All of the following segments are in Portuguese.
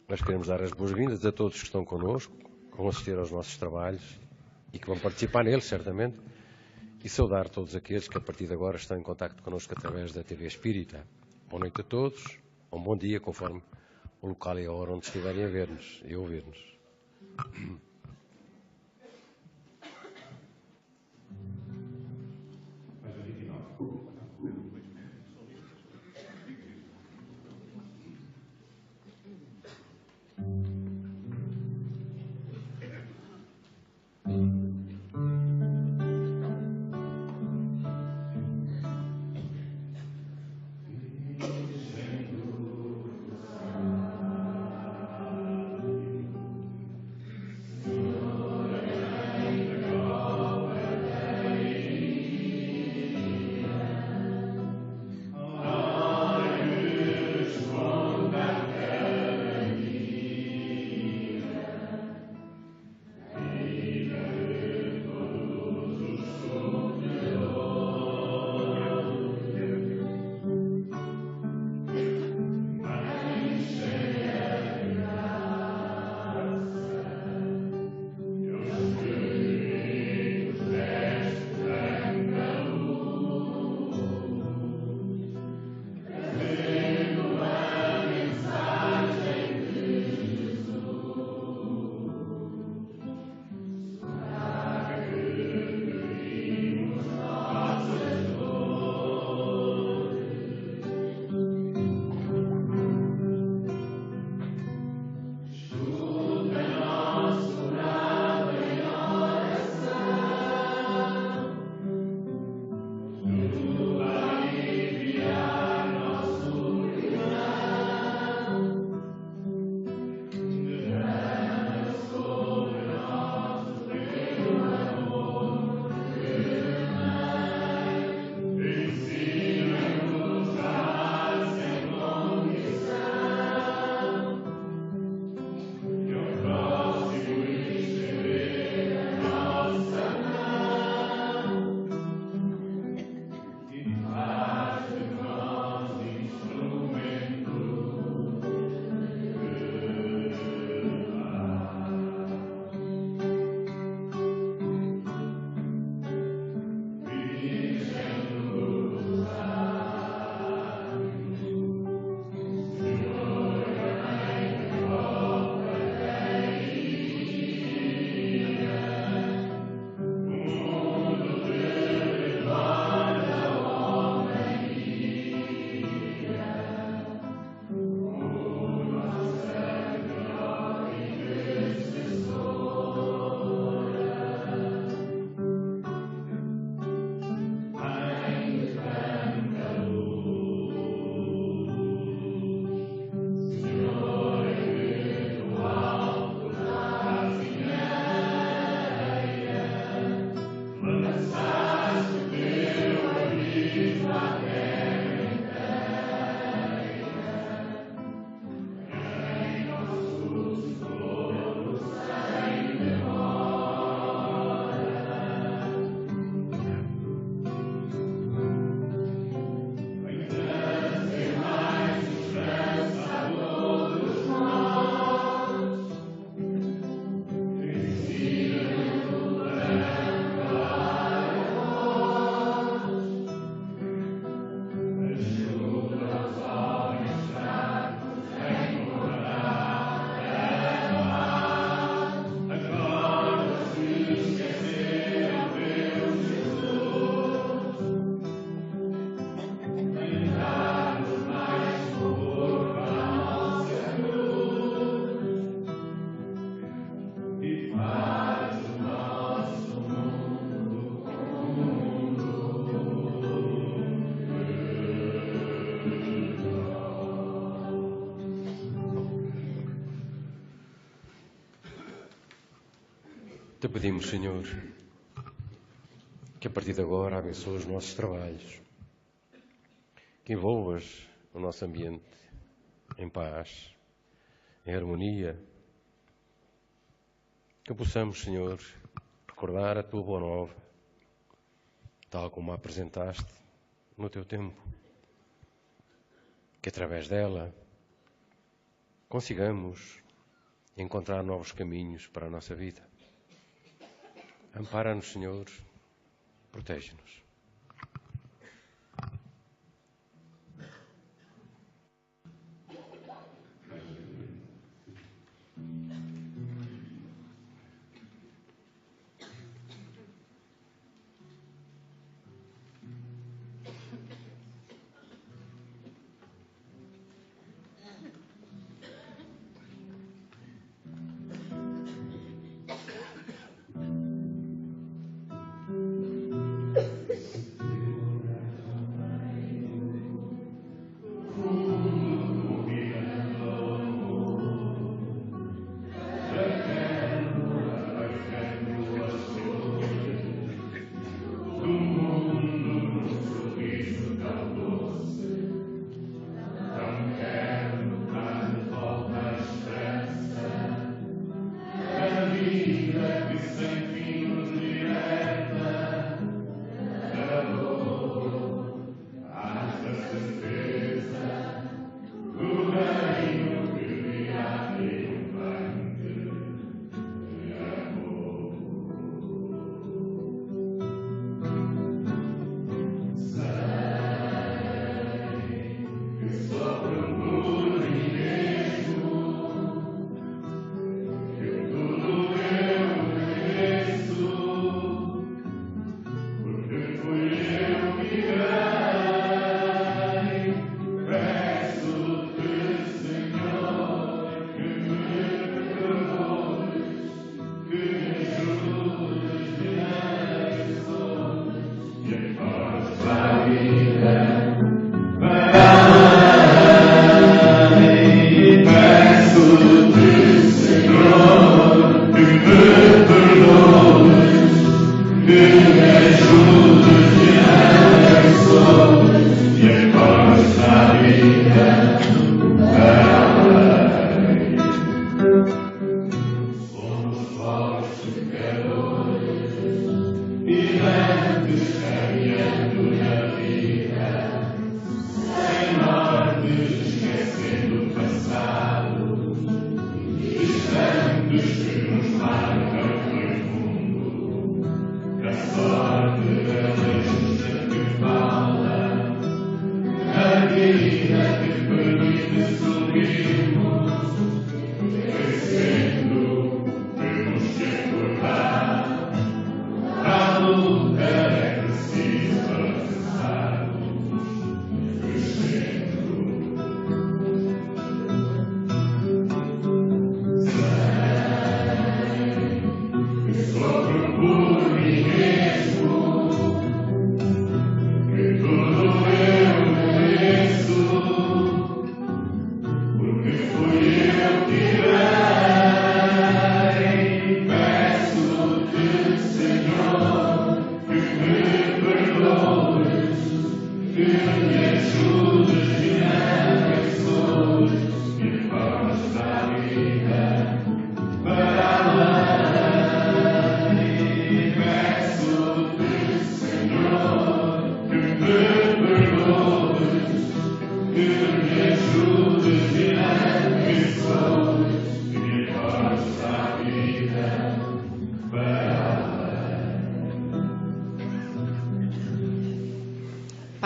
Nós queremos dar as boas-vindas a todos que estão connosco, que vão assistir aos nossos trabalhos e que vão participar neles, certamente, e saudar todos aqueles que a partir de agora estão em contacto connosco através da TV Espírita. Boa noite a todos, ou um bom dia, conforme o local e a hora onde estiverem a ver-nos e a ouvir-nos. Te pedimos, Senhor, que a partir de agora abençoe os nossos trabalhos, que envolvas o nosso ambiente em paz, em harmonia, que possamos, Senhor, recordar a Tua boa nova, tal como a apresentaste no Teu tempo, que através dela consigamos encontrar novos caminhos para a nossa vida. Ampara-nos, Senhor, protege-nos.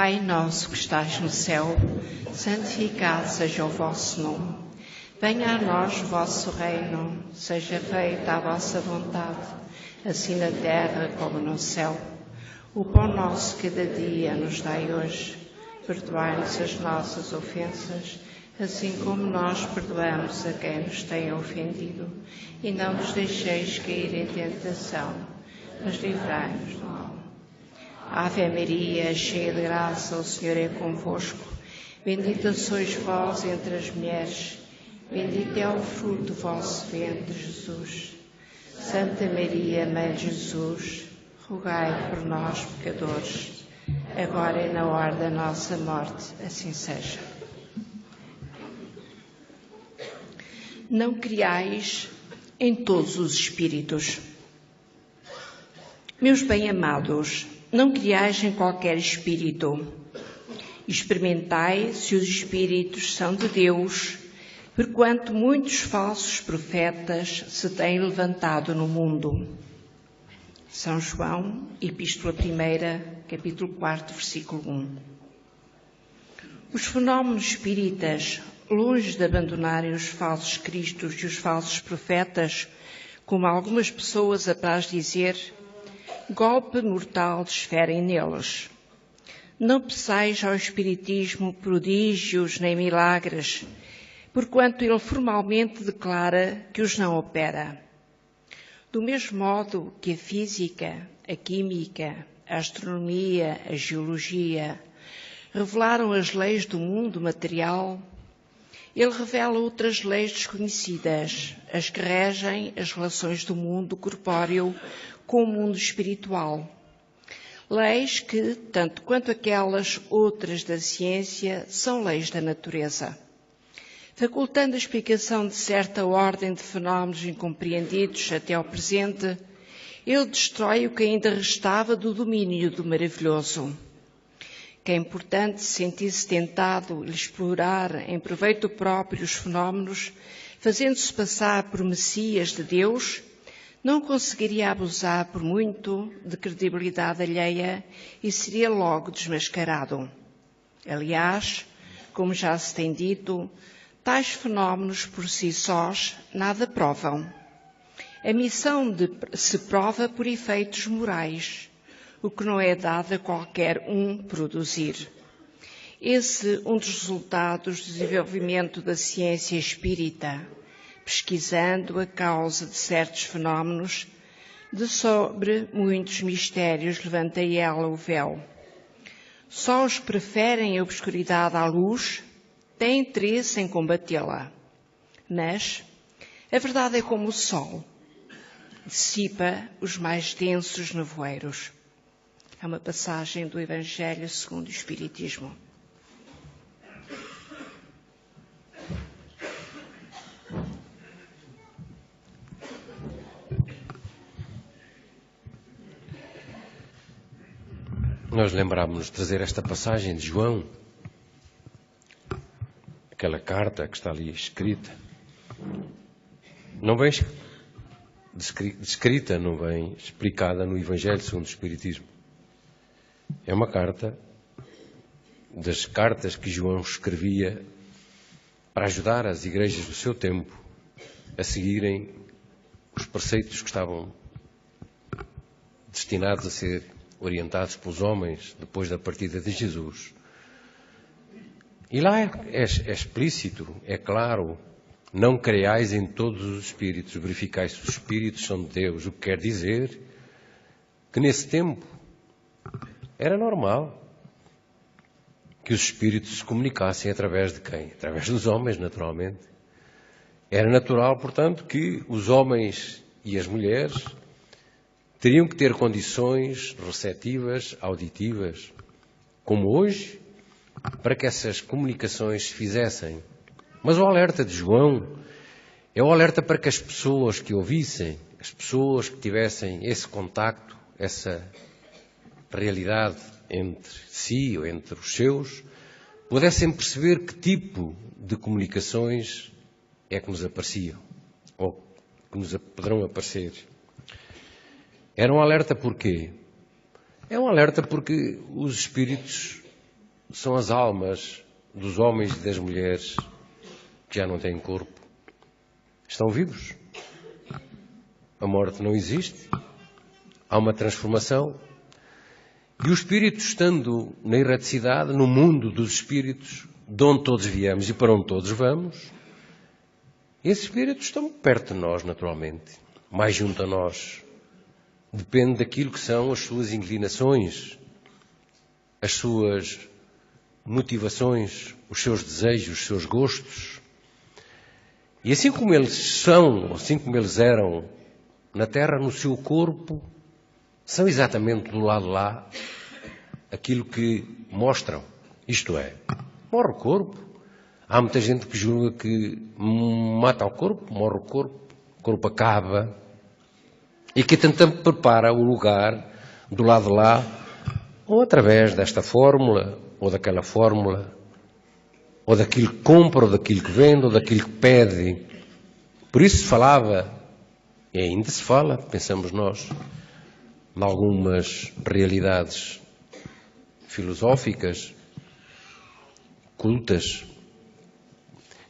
Pai nosso que estás no céu, santificado seja o vosso nome. Venha a nós o vosso reino, seja feita a vossa vontade, assim na terra como no céu. O pão nosso cada dia nos dai hoje. Perdoai-nos as nossas ofensas, assim como nós perdoamos a quem nos tem ofendido. E não nos deixeis cair em tentação, mas livrai-nos do mal. Ave Maria, cheia de graça, o Senhor é convosco. Bendita sois vós entre as mulheres, bendito é o fruto do vosso ventre, Jesus. Santa Maria, Mãe de Jesus, rogai por nós, pecadores, agora e na hora da nossa morte, assim seja. Não criais em todos os espíritos. Meus bem-amados, não criais em qualquer espírito. Experimentai se os espíritos são de Deus, porquanto muitos falsos profetas se têm levantado no mundo. São João, Epístola 1, capítulo 4, versículo 1. Os fenómenos espíritas, longe de abandonarem os falsos cristos e os falsos profetas, como algumas pessoas apraz dizer, golpe mortal desferem neles. Não peçais ao Espiritismo prodígios nem milagres, porquanto ele formalmente declara que os não opera. Do mesmo modo que a física, a química, a astronomia, a geologia revelaram as leis do mundo material, ele revela outras leis desconhecidas, as que regem as relações do mundo corpóreo com o mundo espiritual. Leis que, tanto quanto aquelas outras da ciência, são leis da natureza. Facultando a explicação de certa ordem de fenómenos incompreendidos até ao presente, ele destrói o que ainda restava do domínio do maravilhoso. Quem, portanto, se sentisse tentado de explorar em proveito próprio os fenómenos, fazendo-se passar por Messias de Deus, não conseguiria abusar por muito de credibilidade alheia e seria logo desmascarado. Aliás, como já se tem dito, tais fenómenos por si sós nada provam. A missão se prova por efeitos morais, o que não é dado a qualquer um produzir. Esse um dos resultados do desenvolvimento da ciência espírita, pesquisando a causa de certos fenómenos, de sobre muitos mistérios levanta ela o véu. Só os que preferem a obscuridade à luz têm interesse em combatê-la. Mas a verdade é como o sol, dissipa os mais densos nevoeiros. É uma passagem do Evangelho segundo o Espiritismo. Nós lembrámos-nos de trazer esta passagem de João, aquela carta que está ali escrita. Não vem descrita, não vem explicada no Evangelho segundo o Espiritismo. É uma carta das cartas que João escrevia para ajudar as igrejas do seu tempo a seguirem os preceitos que estavam destinados a ser orientados pelos homens depois da partida de Jesus. E lá é explícito, é claro, não creiais em todos os espíritos, verificais se os espíritos são de Deus, o que quer dizer que nesse tempo era normal que os espíritos se comunicassem através de quem? Através dos homens, naturalmente. Era natural, portanto, que os homens e as mulheres teriam que ter condições receptivas, auditivas, como hoje, para que essas comunicações se fizessem. Mas o alerta de João é o alerta para que as pessoas que ouvissem, as pessoas que tivessem esse contacto, essa realidade entre si ou entre os seus, pudessem perceber que tipo de comunicações é que nos apareciam, ou que nos poderão aparecer. Era um alerta porquê? É um alerta porque os espíritos são as almas dos homens e das mulheres que já não têm corpo. Estão vivos. A morte não existe. Há uma transformação. E o espírito, estando na erraticidade, no mundo dos espíritos, de onde todos viemos e para onde todos vamos, esses espíritos estão perto de nós, naturalmente, mais junto a nós. Depende daquilo que são as suas inclinações, as suas motivações, os seus desejos, os seus gostos. E assim como eles são, assim como eles eram na Terra, no seu corpo, são exatamente do lado de lá aquilo que mostram. Isto é, morre o corpo. Há muita gente que julga que mata o corpo, morre o corpo acaba. E que tentamos prepara o lugar do lado de lá, ou através desta fórmula, ou daquela fórmula, ou daquilo que compra, ou daquilo que vende, ou daquilo que pede. Por isso se falava, e ainda se fala, pensamos nós, em algumas realidades filosóficas, cultas,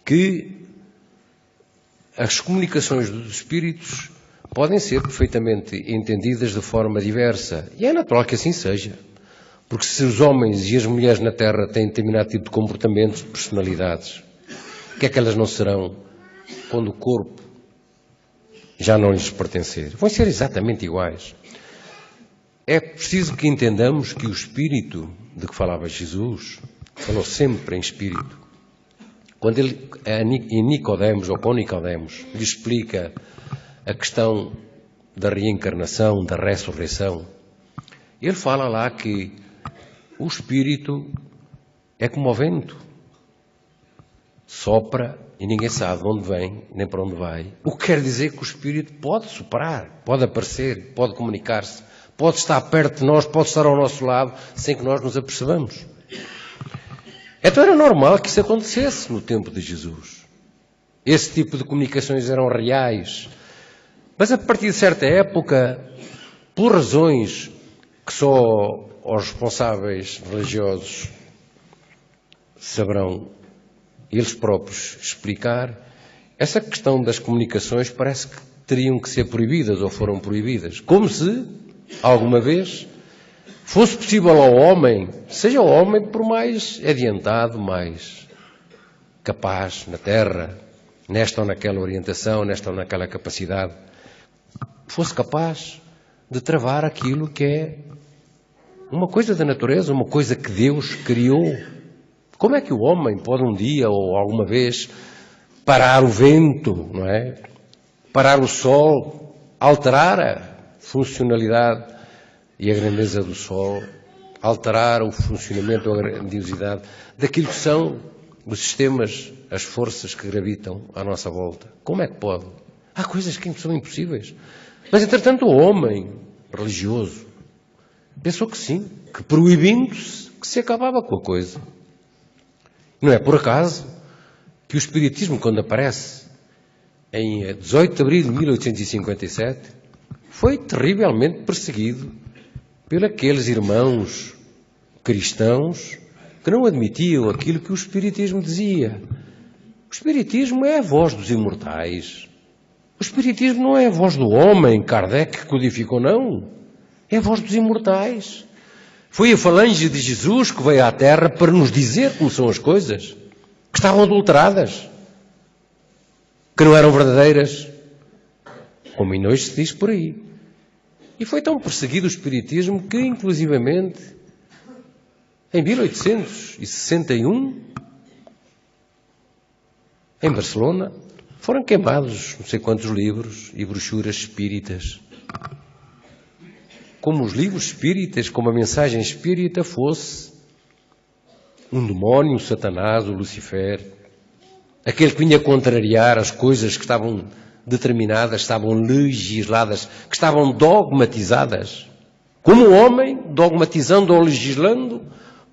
que as comunicações dos espíritos podem ser perfeitamente entendidas de forma diversa. E é natural que assim seja. Porque se os homens e as mulheres na Terra têm determinado tipo de comportamentos, de personalidades, o que é que elas não serão quando o corpo já não lhes pertencer? Vão ser exatamente iguais. É preciso que entendamos que o espírito de que falava Jesus, falou sempre em espírito. Quando ele, em Nicodemos, ou com Nicodemos, lhe explica a questão da reencarnação, da ressurreição, ele fala lá que o espírito é como o vento. Sopra e ninguém sabe de onde vem, nem para onde vai. O que quer dizer que o espírito pode soprar, pode aparecer, pode comunicar-se, pode estar perto de nós, pode estar ao nosso lado, sem que nós nos apercebamos. Então era normal que isso acontecesse no tempo de Jesus. Esse tipo de comunicações eram reais. Mas a partir de certa época, por razões que só os responsáveis religiosos saberão eles próprios explicar, essa questão das comunicações parece que teriam que ser proibidas ou foram proibidas. Como se, alguma vez, fosse possível ao homem, seja o homem por mais adiantado, mais capaz na Terra, nesta ou naquela orientação, nesta ou naquela capacidade, fosse capaz de travar aquilo que é uma coisa da natureza, uma coisa que Deus criou. Como é que o homem pode um dia ou alguma vez parar o vento, não é? Parar o sol, alterar a funcionalidade e a grandeza do sol, alterar o funcionamento ou a grandiosidade daquilo que são os sistemas, as forças que gravitam à nossa volta? Como é que pode? Há coisas que são impossíveis. Mas, entretanto, o homem religioso pensou que sim, que proibindo-se, que se acabava com a coisa. Não é por acaso que o Espiritismo, quando aparece em 18 de abril de 1857, foi terrivelmente perseguido por aqueles irmãos cristãos que não admitiam aquilo que o Espiritismo dizia. O Espiritismo é a voz dos imortais. O Espiritismo não é a voz do homem, Kardec codificou, não. É a voz dos imortais. Foi a falange de Jesus que veio à Terra para nos dizer como são as coisas, que estavam adulteradas, que não eram verdadeiras, como ainda hoje se diz por aí. E foi tão perseguido o Espiritismo que, inclusivamente, em 1861, em Barcelona, foram queimados não sei quantos livros e brochuras espíritas. Como os livros espíritas, como a mensagem espírita fosse um demónio, um Satanás, o Lucifer, aquele que vinha contrariar as coisas que estavam determinadas, estavam legisladas, que estavam dogmatizadas. Como o homem, dogmatizando ou legislando,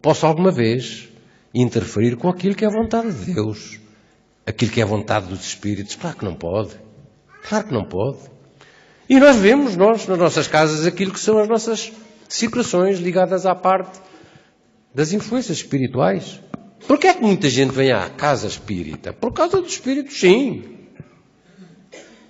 possa alguma vez interferir com aquilo que é a vontade de Deus, aquilo que é a vontade dos Espíritos. Claro que não pode. Claro que não pode. E nós vemos, nas nossas casas, aquilo que são as nossas situações ligadas à parte das influências espirituais. Porquê é que muita gente vem à casa espírita? Por causa dos espíritos, sim.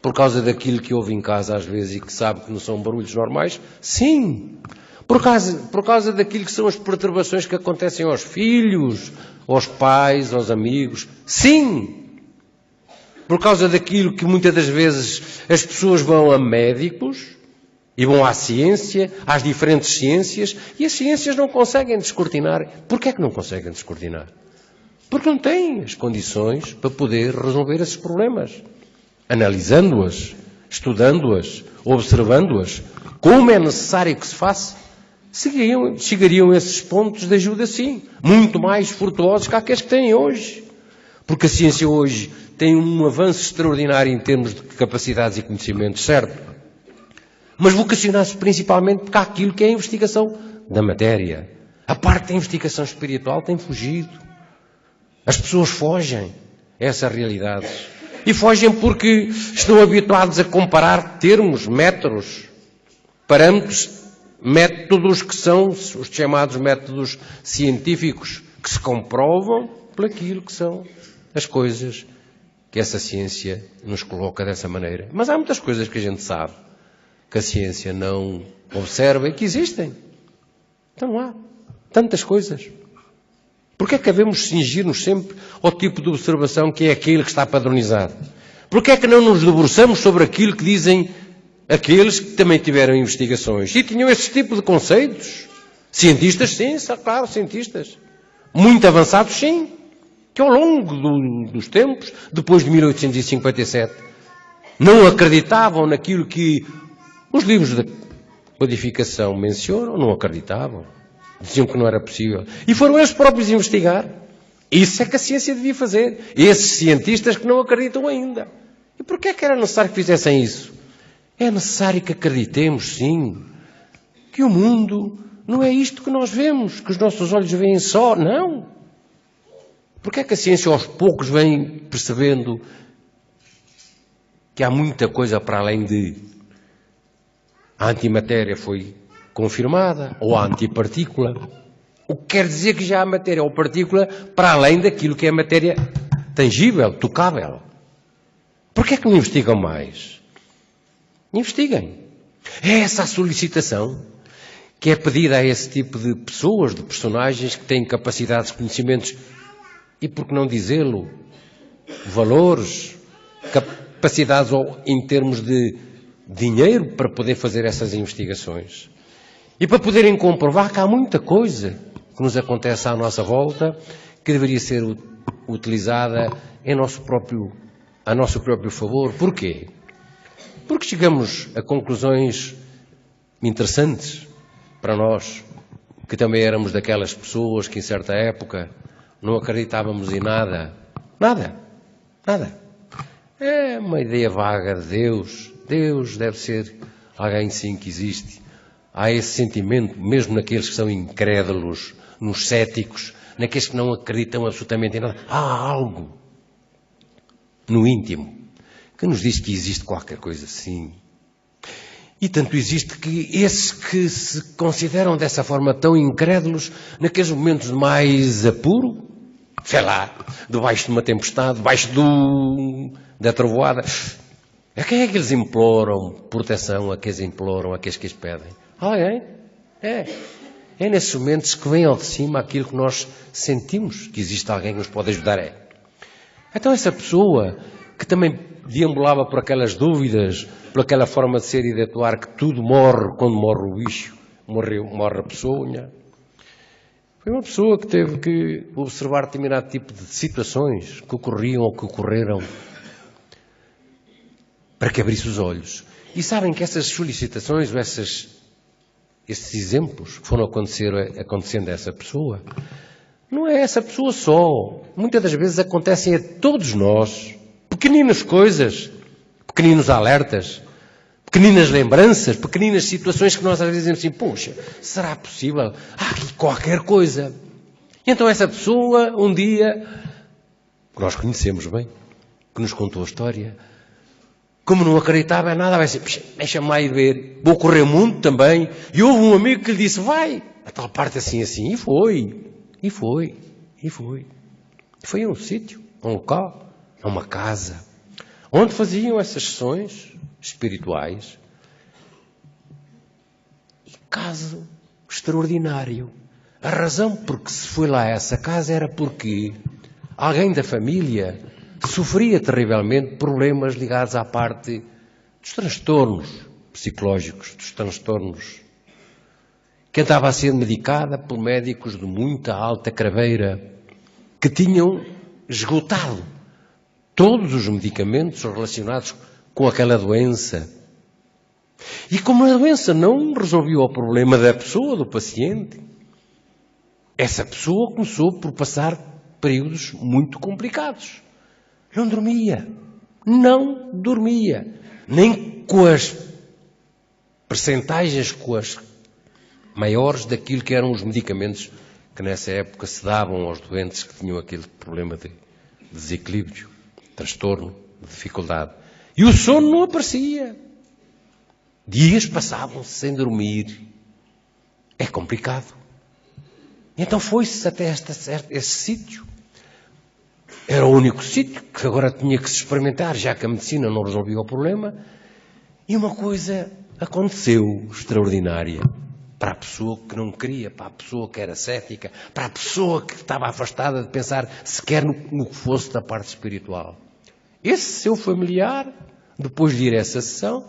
Por causa daquilo que ouve em casa às vezes e que sabe que não são barulhos normais? Sim. Por causa daquilo que são as perturbações que acontecem aos filhos, aos pais, aos amigos? Sim. Por causa daquilo que muitas das vezes as pessoas vão a médicos e vão à ciência, às diferentes ciências, e as ciências não conseguem descortinar. Porquê é que não conseguem descortinar? Porque não têm as condições para poder resolver esses problemas. Analisando-as, estudando-as, observando-as, como é necessário que se faça, chegariam a esses pontos de ajuda, sim, muito mais frutuosos que aqueles que têm hoje. Porque a ciência hoje tem um avanço extraordinário em termos de capacidades e conhecimentos, certo? Mas vocacionados principalmente para aquilo que é a investigação da matéria. A parte da investigação espiritual tem fugido. As pessoas fogem a essas realidades. E fogem porque estão habituados a comparar termos, metros, parâmetros, métodos que são os chamados métodos científicos, que se comprovam por aquilo que são as coisas que essa ciência nos coloca dessa maneira. Mas há muitas coisas que a gente sabe que a ciência não observa e que existem. Então há tantas coisas. Porquê é que devemos cingir-nos sempre ao tipo de observação que é aquele que está padronizado? Porquê é que não nos debruçamos sobre aquilo que dizem aqueles que também tiveram investigações e tinham esse tipo de conceitos? Cientistas, sim, claro, cientistas. Muito avançados, sim. Que ao longo dos tempos, depois de 1857, não acreditavam naquilo que os livros de codificação mencionam, não acreditavam. Diziam que não era possível. E foram eles próprios investigar. Isso é que a ciência devia fazer. Esses cientistas que não acreditam ainda. E porquê é que era necessário que fizessem isso? É necessário que acreditemos, sim, que o mundo não é isto que nós vemos, que os nossos olhos veem só. Não. Porquê é que a ciência aos poucos vem percebendo que há muita coisa para além de a antimatéria foi confirmada, ou a antipartícula, o que quer dizer que já há matéria ou partícula para além daquilo que é matéria tangível, tocável. Porquê é que não investigam mais? Investiguem. É essa a solicitação que é pedida a esse tipo de pessoas, de personagens que têm capacidades, conhecimentos e, por que não dizê-lo, valores, capacidades em termos de dinheiro para poder fazer essas investigações. E para poderem comprovar que há muita coisa que nos acontece à nossa volta que deveria ser utilizada a nosso próprio favor. Porquê? Porque chegamos a conclusões interessantes para nós, que também éramos daquelas pessoas que em certa época não acreditávamos em nada. Nada. Nada. É uma ideia vaga de Deus. Deus deve ser alguém sim que existe. Há esse sentimento, mesmo naqueles que são incrédulos, nos céticos, naqueles que não acreditam absolutamente em nada. Há algo no íntimo que nos diz que existe qualquer coisa assim. E tanto existe que esses que se consideram dessa forma tão incrédulos, naqueles momentos de mais apuro, sei lá, debaixo de uma tempestade, debaixo da trovoada, a quem é que eles imploram proteção, a quem eles imploram, a quem eles pedem? Alguém? É nesses momentos que vem ao de cima aquilo que nós sentimos, que existe alguém que nos pode ajudar. Então essa pessoa que também deambulava por aquelas dúvidas, por aquela forma de ser e de atuar, que tudo morre quando morre o bicho, morre a pessoa, foi uma pessoa que teve que observar determinado tipo de situações que ocorriam ou que ocorreram para que abrisse os olhos. E sabem que essas solicitações, ou esses exemplos que foram acontecendo a essa pessoa, não é essa pessoa só. Muitas das vezes acontecem a todos nós. Pequeninas coisas, pequeninos alertas, pequeninas lembranças, pequeninas situações que nós às vezes dizemos assim, puxa, será possível? Há aqui qualquer coisa. E então essa pessoa, um dia, que nós conhecemos bem, que nos contou a história, como não acreditava em nada, vai dizer, deixa-me lá ir ver, vou correr o mundo também. E houve um amigo que lhe disse, vai, a tal parte assim, e foi. E foi a um sítio, a um local, a uma casa, onde faziam essas sessões espirituais. E caso extraordinário. A razão por que se foi lá a essa casa era porque alguém da família sofria terrivelmente problemas ligados à parte dos transtornos psicológicos, dos transtornos, que andava a ser medicada por médicos de muita alta craveira, que tinham esgotado todos os medicamentos relacionados com aquela doença. E como a doença não resolveu o problema da pessoa, do paciente, essa pessoa começou por passar períodos muito complicados. Não dormia, nem com as percentagens, com as maiores daquilo que eram os medicamentos que nessa época se davam aos doentes que tinham aquele problema de desequilíbrio, transtorno, de dificuldade. E o sono não aparecia. Dias passavam-se sem dormir. É complicado. E então foi-se até esse sítio. Era o único sítio que agora tinha que se experimentar, já que a medicina não resolvia o problema. E uma coisa aconteceu extraordinária. Para a pessoa que não queria, para a pessoa que era cética, para a pessoa que estava afastada de pensar sequer no que fosse da parte espiritual. Esse seu familiar, depois de ir a essa sessão,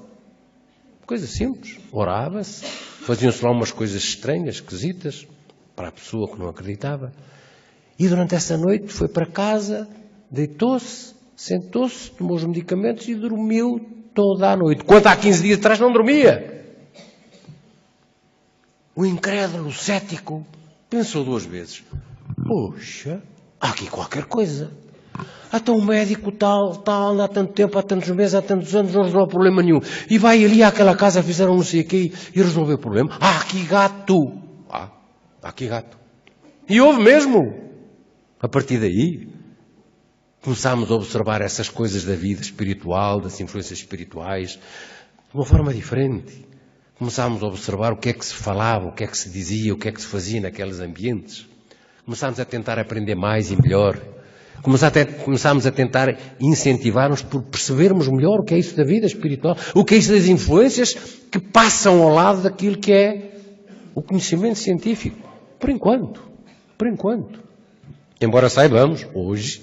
coisa simples, orava-se, faziam-se lá umas coisas estranhas, esquisitas, para a pessoa que não acreditava. E durante essa noite foi para casa, deitou-se, sentou-se, tomou os medicamentos e dormiu toda a noite. Quanto há 15 dias atrás não dormia. O incrédulo, o cético, pensou 2 vezes. Poxa, há aqui qualquer coisa. Até um médico tal, há tanto tempo, há tantos meses, há tantos anos, não resolve problema nenhum. E vai ali àquela casa, fizeram não sei o quê e resolveu o problema. Há aqui gato. Há aqui gato. E houve mesmo. A partir daí, começámos a observar essas coisas da vida espiritual, das influências espirituais, de uma forma diferente. Começámos a observar o que é que se falava, o que é que se dizia, o que é que se fazia naqueles ambientes. Começámos a tentar aprender mais e melhor. Começámos a tentar incentivar-nos por percebermos melhor o que é isso da vida espiritual, o que é isso das influências que passam ao lado daquilo que é o conhecimento científico. Por enquanto. Embora saibamos, hoje,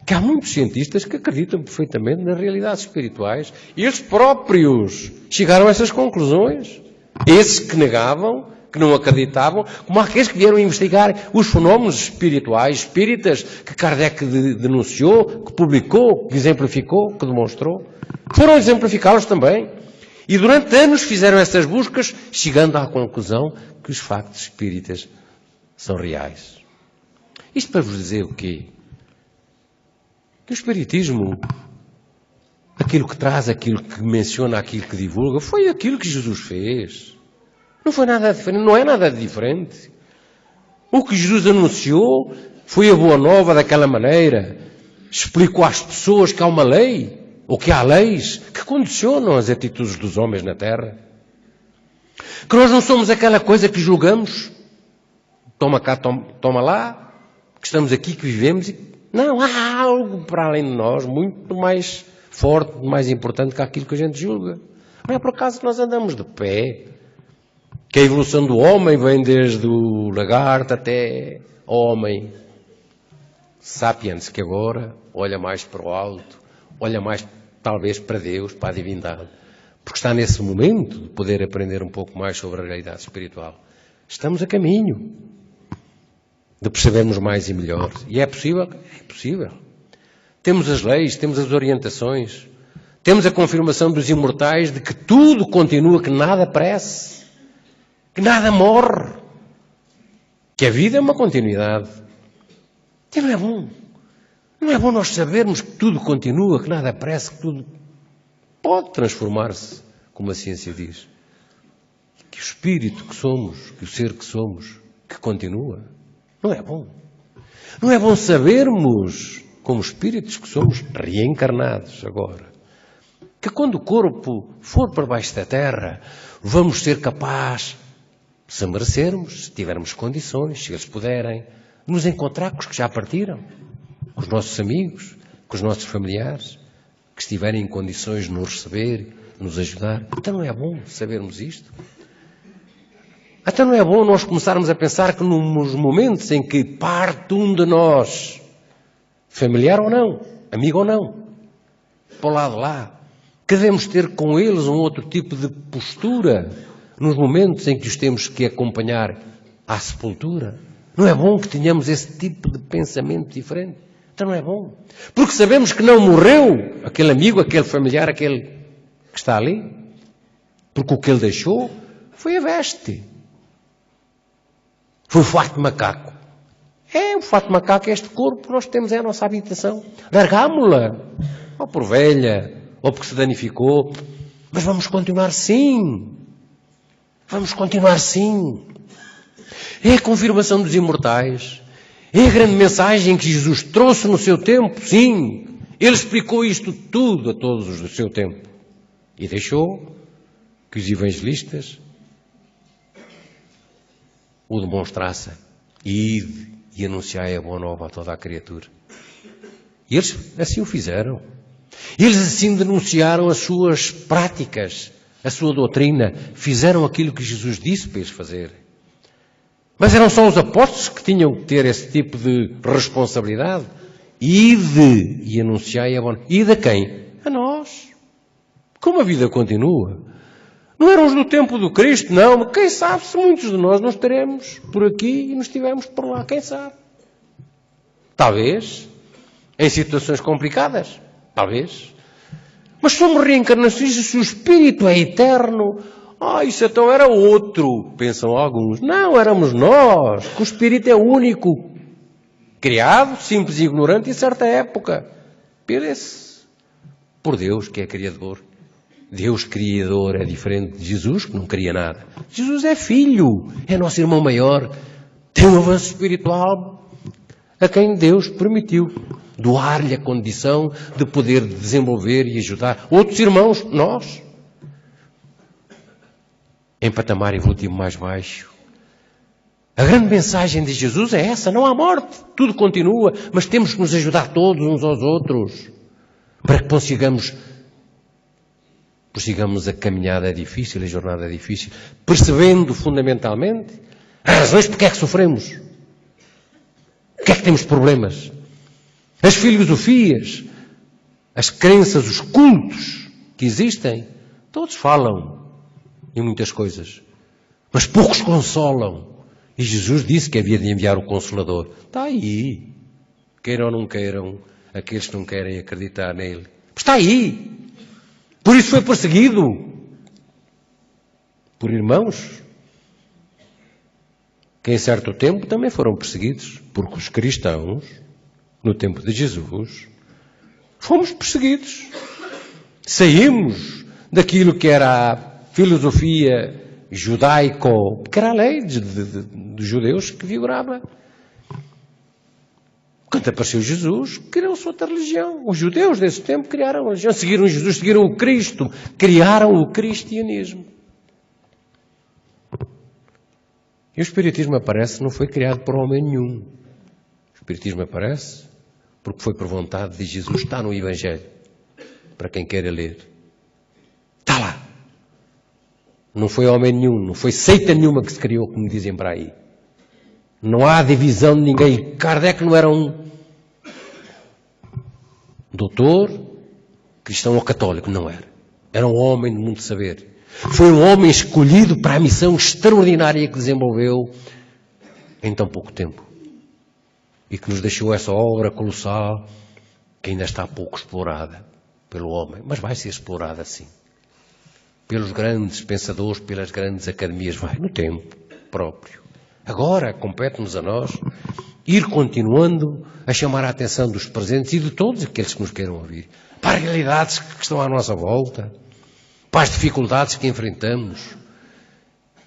que há muitos cientistas que acreditam perfeitamente nas realidades espirituais e eles próprios chegaram a essas conclusões. Esses que negavam, que não acreditavam, como aqueles que vieram investigar os fenómenos espirituais, espíritas, que Kardec denunciou, que publicou, que exemplificou, que demonstrou. Foram exemplificá-los também. E durante anos fizeram essas buscas, chegando à conclusão que os factos espíritas são reais. Isto para vos dizer o quê? Que o Espiritismo, aquilo que traz, aquilo que menciona, aquilo que divulga, foi aquilo que Jesus fez. Não foi nada diferente, não é nada diferente. O que Jesus anunciou foi a boa nova daquela maneira. Explicou às pessoas que há uma lei, ou que há leis, que condicionam as atitudes dos homens na Terra. Que nós não somos aquela coisa que julgamos, toma cá, toma lá, que estamos aqui, que vivemos. Não, há algo para além de nós, muito mais forte, mais importante que aquilo que a gente julga. Não é por acaso que nós andamos de pé, que a evolução do homem vem desde o lagarto até o homem sapiens, que agora olha mais para o alto, olha mais talvez para Deus, para a divindade, porque está nesse momento de poder aprender um pouco mais sobre a realidade espiritual. Estamos a caminho de percebermos mais e melhor. E é possível? É possível. Temos as leis, temos as orientações, temos a confirmação dos imortais de que tudo continua, que nada parece, que nada morre, que a vida é uma continuidade. E não é bom. Não é bom nós sabermos que tudo continua, que nada parece, que tudo pode transformar-se, como a ciência diz. Que o espírito que somos, que o ser que somos, que continua. Não é bom. Não é bom sabermos, como espíritos que somos reencarnados agora, que quando o corpo for para baixo da terra, vamos ser capazes, se merecermos, se tivermos condições, se eles puderem, nos encontrar com os que já partiram, com os nossos amigos, com os nossos familiares, que estiverem em condições de nos receber, nos ajudar. Então não é bom sabermos isto? Até não é bom nós começarmos a pensar que nos momentos em que parte um de nós, familiar ou não, amigo ou não, para o lado lá, que devemos ter com eles um outro tipo de postura nos momentos em que os temos que acompanhar à sepultura. Não é bom que tenhamos esse tipo de pensamento diferente? Então não é bom. Porque sabemos que não morreu aquele amigo, aquele familiar, aquele que está ali. Porque o que ele deixou foi a veste. Foi o fato de macaco. O fato de macaco é este corpo que nós temos, é a nossa habitação. Largámo-la. Ou por velha, ou porque se danificou. Mas vamos continuar sim. Vamos continuar sim. É a confirmação dos imortais. É a grande mensagem que Jesus trouxe no seu tempo. Sim, Ele explicou isto tudo a todos os do seu tempo. E deixou que os evangelistas o demonstrassem. Ide e anunciai a boa nova a toda a criatura. E eles assim o fizeram. Eles assim denunciaram as suas práticas, a sua doutrina. Fizeram aquilo que Jesus disse para eles fazerem. Mas eram só os apóstolos que tinham que ter esse tipo de responsabilidade. Ide e anunciai a boa nova. Ide a quem? A nós. Como a vida continua. Não éramos do tempo do Cristo, não. Quem sabe se muitos de nós não estaremos por aqui e não estivermos por lá. Quem sabe? Talvez. Em situações complicadas. Talvez. Mas somos reencarnações se o Espírito é eterno. Isso então era outro, pensam alguns. Não, éramos nós, que o Espírito é único. Criado, simples e ignorante em certa época. Por Deus, que é Criador. Deus Criador é diferente de Jesus, que não cria nada. Jesus é Filho, é nosso irmão maior. Tem um avanço espiritual a quem Deus permitiu doar-lhe a condição de poder desenvolver e ajudar outros irmãos, nós. Em patamar evolutivo mais baixo. A grande mensagem de Jesus é essa, não há morte, tudo continua, mas temos que nos ajudar todos uns aos outros, para que prossigamos a caminhada difícil, a jornada difícil, percebendo fundamentalmente as razões porque é que sofremos, porque é que temos problemas. As filosofias, as crenças, os cultos que existem, todos falam em muitas coisas, mas poucos consolam. E Jesus disse que havia de enviar o Consolador. Está aí. Queiram ou não queiram, aqueles que não querem acreditar nele. Está aí. Por isso foi perseguido por irmãos que em certo tempo também foram perseguidos, porque os cristãos, no tempo de Jesus, fomos perseguidos. Saímos daquilo que era a filosofia judaico, que era a lei dos judeus que vigorava. Quando apareceu Jesus, criou-se outra religião. Os judeus desse tempo criaram a religião, seguiram Jesus, seguiram o Cristo, criaram o cristianismo. E o Espiritismo aparece, não foi criado por homem nenhum. O Espiritismo aparece porque foi por vontade de Jesus, está no Evangelho, para quem queira ler. Está lá. Não foi homem nenhum, não foi seita nenhuma que se criou, como dizem para aí. Não há divisão de ninguém. Kardec não era um doutor, cristão ou católico, não era. Era um homem de muito saber. Foi um homem escolhido para a missão extraordinária que desenvolveu em tão pouco tempo. E que nos deixou essa obra colossal que ainda está pouco explorada pelo homem. Mas vai ser explorada sim. Pelos grandes pensadores, pelas grandes academias, vai no tempo próprio. Agora compete-nos a nós ir continuando a chamar a atenção dos presentes e de todos aqueles que nos queiram ouvir, para as realidades que estão à nossa volta, para as dificuldades que enfrentamos,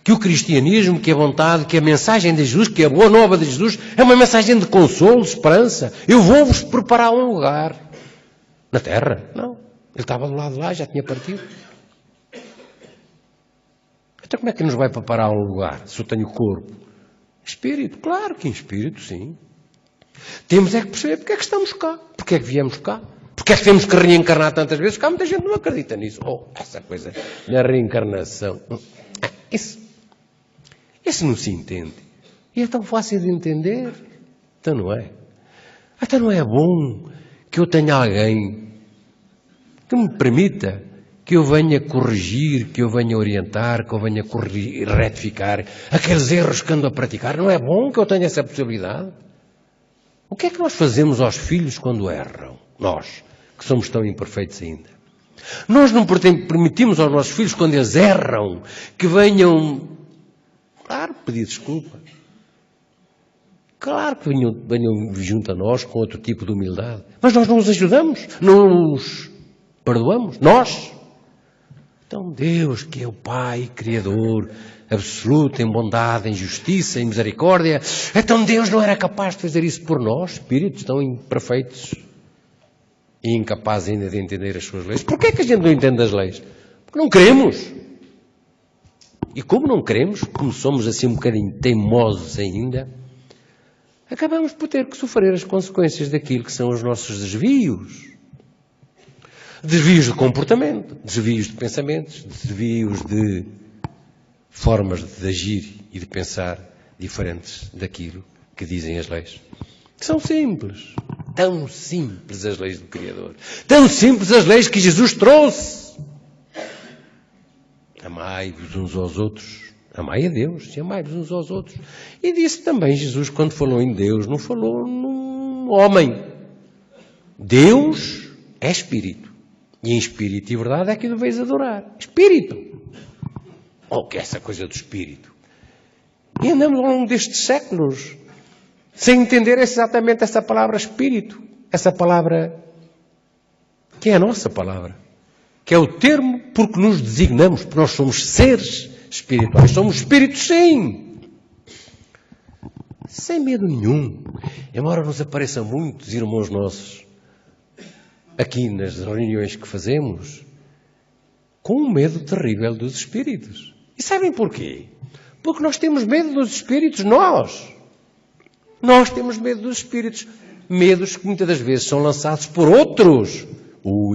que o cristianismo, que a vontade, que a mensagem de Jesus, que a boa nova de Jesus, é uma mensagem de consolo, de esperança. Eu vou-vos preparar um lugar. Na terra? Não. Ele estava do lado de lá, já tinha partido. Então como é que nos vai preparar um lugar, se eu tenho corpo? Espírito, claro que em espírito, sim. Temos é que perceber porque é que estamos cá, porque é que viemos cá, porque é que temos que reencarnar tantas vezes, cá muita gente não acredita nisso. Essa coisa da reencarnação. Isso não se entende. E é tão fácil de entender. Então não é. Então não é bom que eu tenha alguém que me permita que eu venha corrigir, que eu venha orientar, que eu venha retificar aqueles erros que ando a praticar. Não é bom que eu tenha essa possibilidade? O que é que nós fazemos aos filhos quando erram? Nós, que somos tão imperfeitos ainda. Nós não permitimos aos nossos filhos, quando eles erram, que venham, claro, pedir desculpa. Claro que venham junto a nós com outro tipo de humildade. Mas nós não os ajudamos, não os perdoamos. Nós. Então Deus, que é o Pai Criador, absoluto em bondade, em justiça, em misericórdia, então Deus não era capaz de fazer isso por nós, espíritos tão imperfeitos e incapazes ainda de entender as suas leis? Porquê é que a gente não entende as leis? Porque não queremos. E como não queremos, como somos assim um bocadinho teimosos ainda, acabamos por ter que sofrer as consequências daquilo que são os nossos desvios. Desvios de comportamento, desvios de pensamentos, desvios de formas de agir e de pensar diferentes daquilo que dizem as leis. São simples, tão simples as leis do Criador, tão simples as leis que Jesus trouxe. Amai-vos uns aos outros, amai a Deus e amai-vos uns aos outros. E disse também Jesus, quando falou em Deus, não falou num homem. Deus é Espírito. E em Espírito e verdade é que o deveis adorar. Espírito. Oh, que é essa coisa do Espírito? E andamos ao longo destes séculos sem entender exatamente essa palavra Espírito. Essa palavra que é a nossa palavra. Que é o termo por que nos designamos, porque nós somos seres espirituais. Somos espíritos, sim. Sem medo nenhum. Embora nos apareçam muitos irmãos nossos aqui nas reuniões que fazemos, com um medo terrível dos espíritos. E sabem porquê? Porque nós temos medo dos espíritos, nós. Nós temos medo dos espíritos. Medos que muitas das vezes são lançados por outros.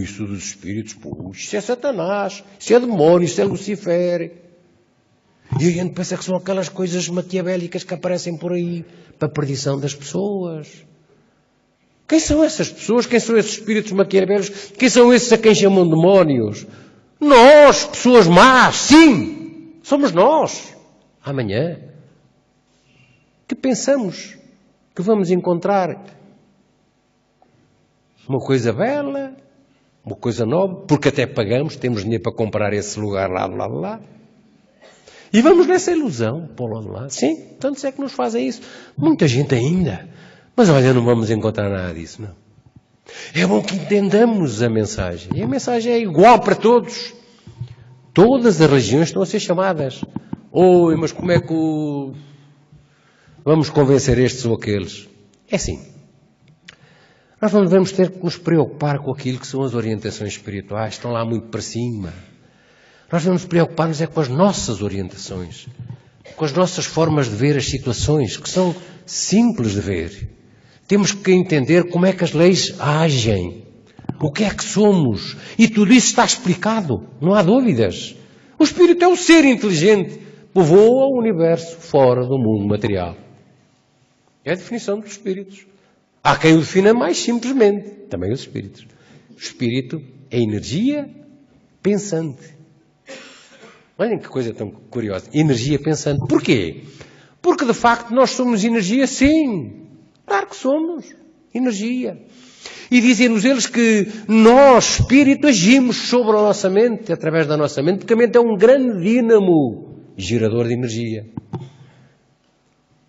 Isso dos espíritos, isso é Satanás, isso é demónio, isso é Lucifer. E a gente pensa que são aquelas coisas maquiavélicas que aparecem por aí para a perdição das pessoas. Quem são essas pessoas? Quem são esses espíritos maquiavélicos? Quem são esses a quem chamam demónios? Nós, pessoas más, sim, somos nós. Amanhã, que pensamos que vamos encontrar uma coisa bela, uma coisa nova, porque até pagamos, temos dinheiro para comprar esse lugar lá do lado de lá. E vamos nessa ilusão, para o lado de lá. Sim, tantos é que nos fazem isso. Muita gente ainda. Mas olha, não vamos encontrar nada disso, não. É bom que entendamos a mensagem. E a mensagem é igual para todos. Todas as religiões estão a ser chamadas. Oi, mas como é que vamos convencer estes ou aqueles? É assim. Nós não devemos ter que nos preocupar com aquilo que são as orientações espirituais. Estão lá muito para cima. Nós devemos preocupar-nos é com as nossas orientações. Com as nossas formas de ver as situações, que são simples de ver. Temos que entender como é que as leis agem, o que é que somos, e tudo isso está explicado, não há dúvidas. O Espírito é um ser inteligente, povoa o universo fora do mundo material. É a definição dos Espíritos. Há quem o defina mais simplesmente, também os Espíritos. O Espírito é energia pensante. Olhem que coisa tão curiosa, energia pensante. Porquê? Porque de facto nós somos energia, sim. Claro que somos. Energia. E dizem-nos eles que nós, espírito, agimos sobre a nossa mente, através da nossa mente, porque a mente é um grande dínamo, gerador de energia,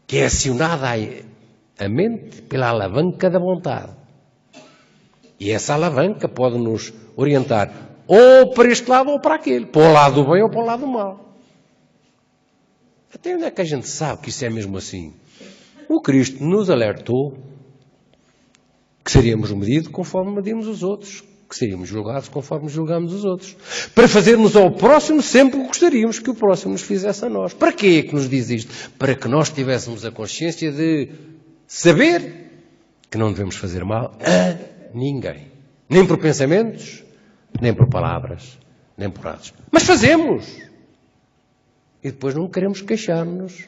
que é acionada a mente pela alavanca da vontade. E essa alavanca pode nos orientar ou para este lado ou para aquele, para o lado do bem ou para o lado do mal. Até onde é que a gente sabe que isso é mesmo assim? O Cristo nos alertou que seríamos medidos conforme medimos os outros, que seríamos julgados conforme julgamos os outros, para fazermos ao próximo sempre o que gostaríamos que o próximo nos fizesse a nós. Para quê que nos diz isto? Para que nós tivéssemos a consciência de saber que não devemos fazer mal a ninguém, nem por pensamentos, nem por palavras, nem por atos. Mas fazemos! E depois não queremos queixar-nos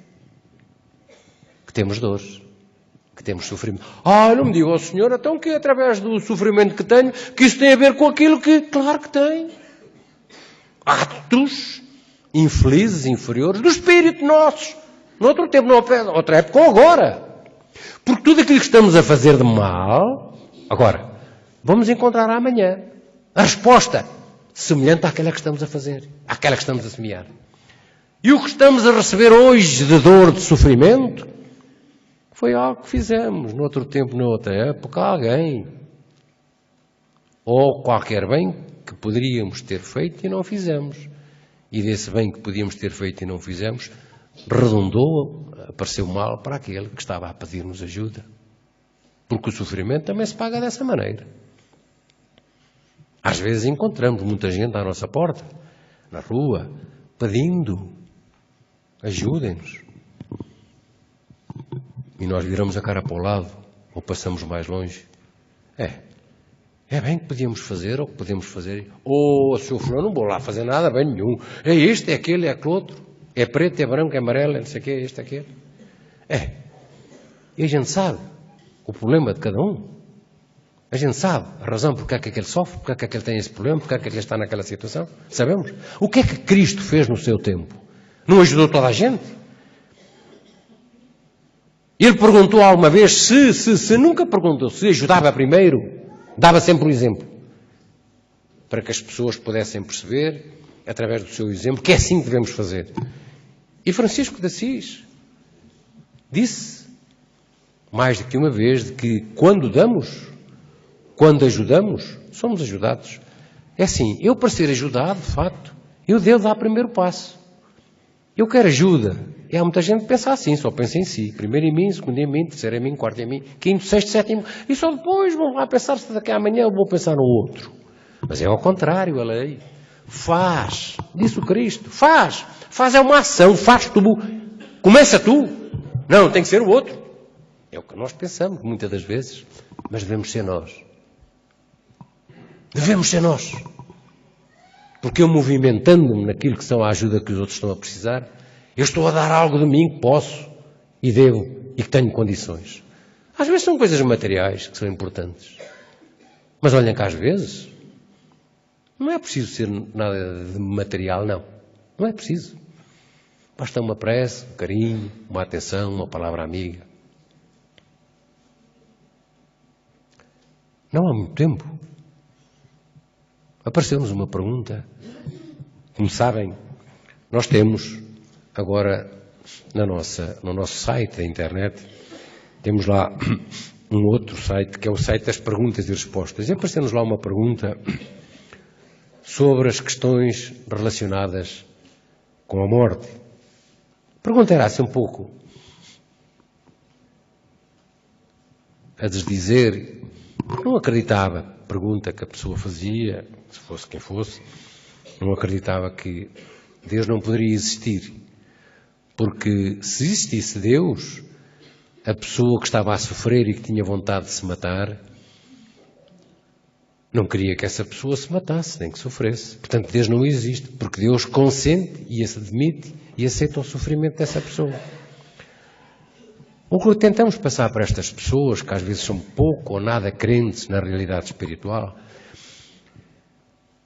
que temos dores, que temos sofrimento. Não me diga ao Senhor, então que é através do sofrimento que tenho, que isso tem a ver com aquilo que, claro que tem. Atos infelizes, inferiores, do Espírito nossos. Noutro tempo, noutra época ou agora. Porque tudo aquilo que estamos a fazer de mal, agora, vamos encontrar amanhã a resposta semelhante àquela que estamos a fazer, àquela que estamos a semear. E o que estamos a receber hoje de dor, de sofrimento, foi algo que fizemos, no outro tempo, na outra época, alguém. Ou qualquer bem que poderíamos ter feito e não fizemos. e desse bem que podíamos ter feito e não fizemos, redundou, apareceu mal para aquele que estava a pedir-nos ajuda. Porque o sofrimento também se paga dessa maneira. Às vezes encontramos muita gente à nossa porta, na rua, pedindo, ajudem-nos. E nós viramos a cara para o lado, ou passamos mais longe. É bem que podíamos fazer, ou que podemos fazer. Ou, se eu for, não vou lá fazer nada, bem nenhum. É este, é aquele, é aquele outro. É preto, é branco, é amarelo, é não sei o quê, é este, é aquele. E a gente sabe o problema de cada um. A gente sabe a razão porque é que aquele sofre, porque é que aquele tem esse problema, porque é que aquele está naquela situação. Sabemos. O que é que Cristo fez no seu tempo? Não ajudou toda a gente? Ele perguntou alguma vez se nunca perguntou, se ajudava primeiro, dava sempre um exemplo. Para que as pessoas pudessem perceber, através do seu exemplo, que é assim que devemos fazer. E Francisco de Assis disse, mais do que uma vez, de que quando damos, quando ajudamos, somos ajudados. É assim, eu para ser ajudado, de facto, eu devo dar o primeiro passo. Eu quero ajuda. E há muita gente que pensa assim, só pensa em si. Primeiro em mim, segundo em mim, terceiro em mim, quarto em mim, quinto, sexto, sétimo. E só depois vão lá pensar se daqui a amanhã eu vou pensar no outro. Mas é ao contrário, a lei. Faz, disse o Cristo, faz é uma ação, faz tu, começa tu, não, tem que ser o outro. É o que nós pensamos muitas das vezes, mas devemos ser nós. Devemos ser nós. Porque eu movimentando-me naquilo que são a ajuda que os outros estão a precisar, eu estou a dar algo de mim que posso e devo e que tenho condições. Às vezes são coisas materiais que são importantes, mas olhem que às vezes não é preciso ser nada de material, não. Não é preciso. Basta uma prece, um carinho, uma atenção, uma palavra amiga. Não há muito tempo apareceu-nos uma pergunta. Como sabem, nós temos agora no nosso site da internet, temos lá um outro site, que é o site das perguntas e respostas. E apareceu-nos lá uma pergunta sobre as questões relacionadas com a morte. A pergunta era assim um pouco a desdizer, não acreditava, pergunta que a pessoa fazia, se fosse quem fosse, não acreditava que Deus não poderia existir, porque se existisse Deus, a pessoa que estava a sofrer e que tinha vontade de se matar, não queria que essa pessoa se matasse, nem que sofresse. Portanto, Deus não existe, porque Deus consente e admite e aceita o sofrimento dessa pessoa. O que tentamos passar para estas pessoas, que às vezes são pouco ou nada crentes na realidade espiritual,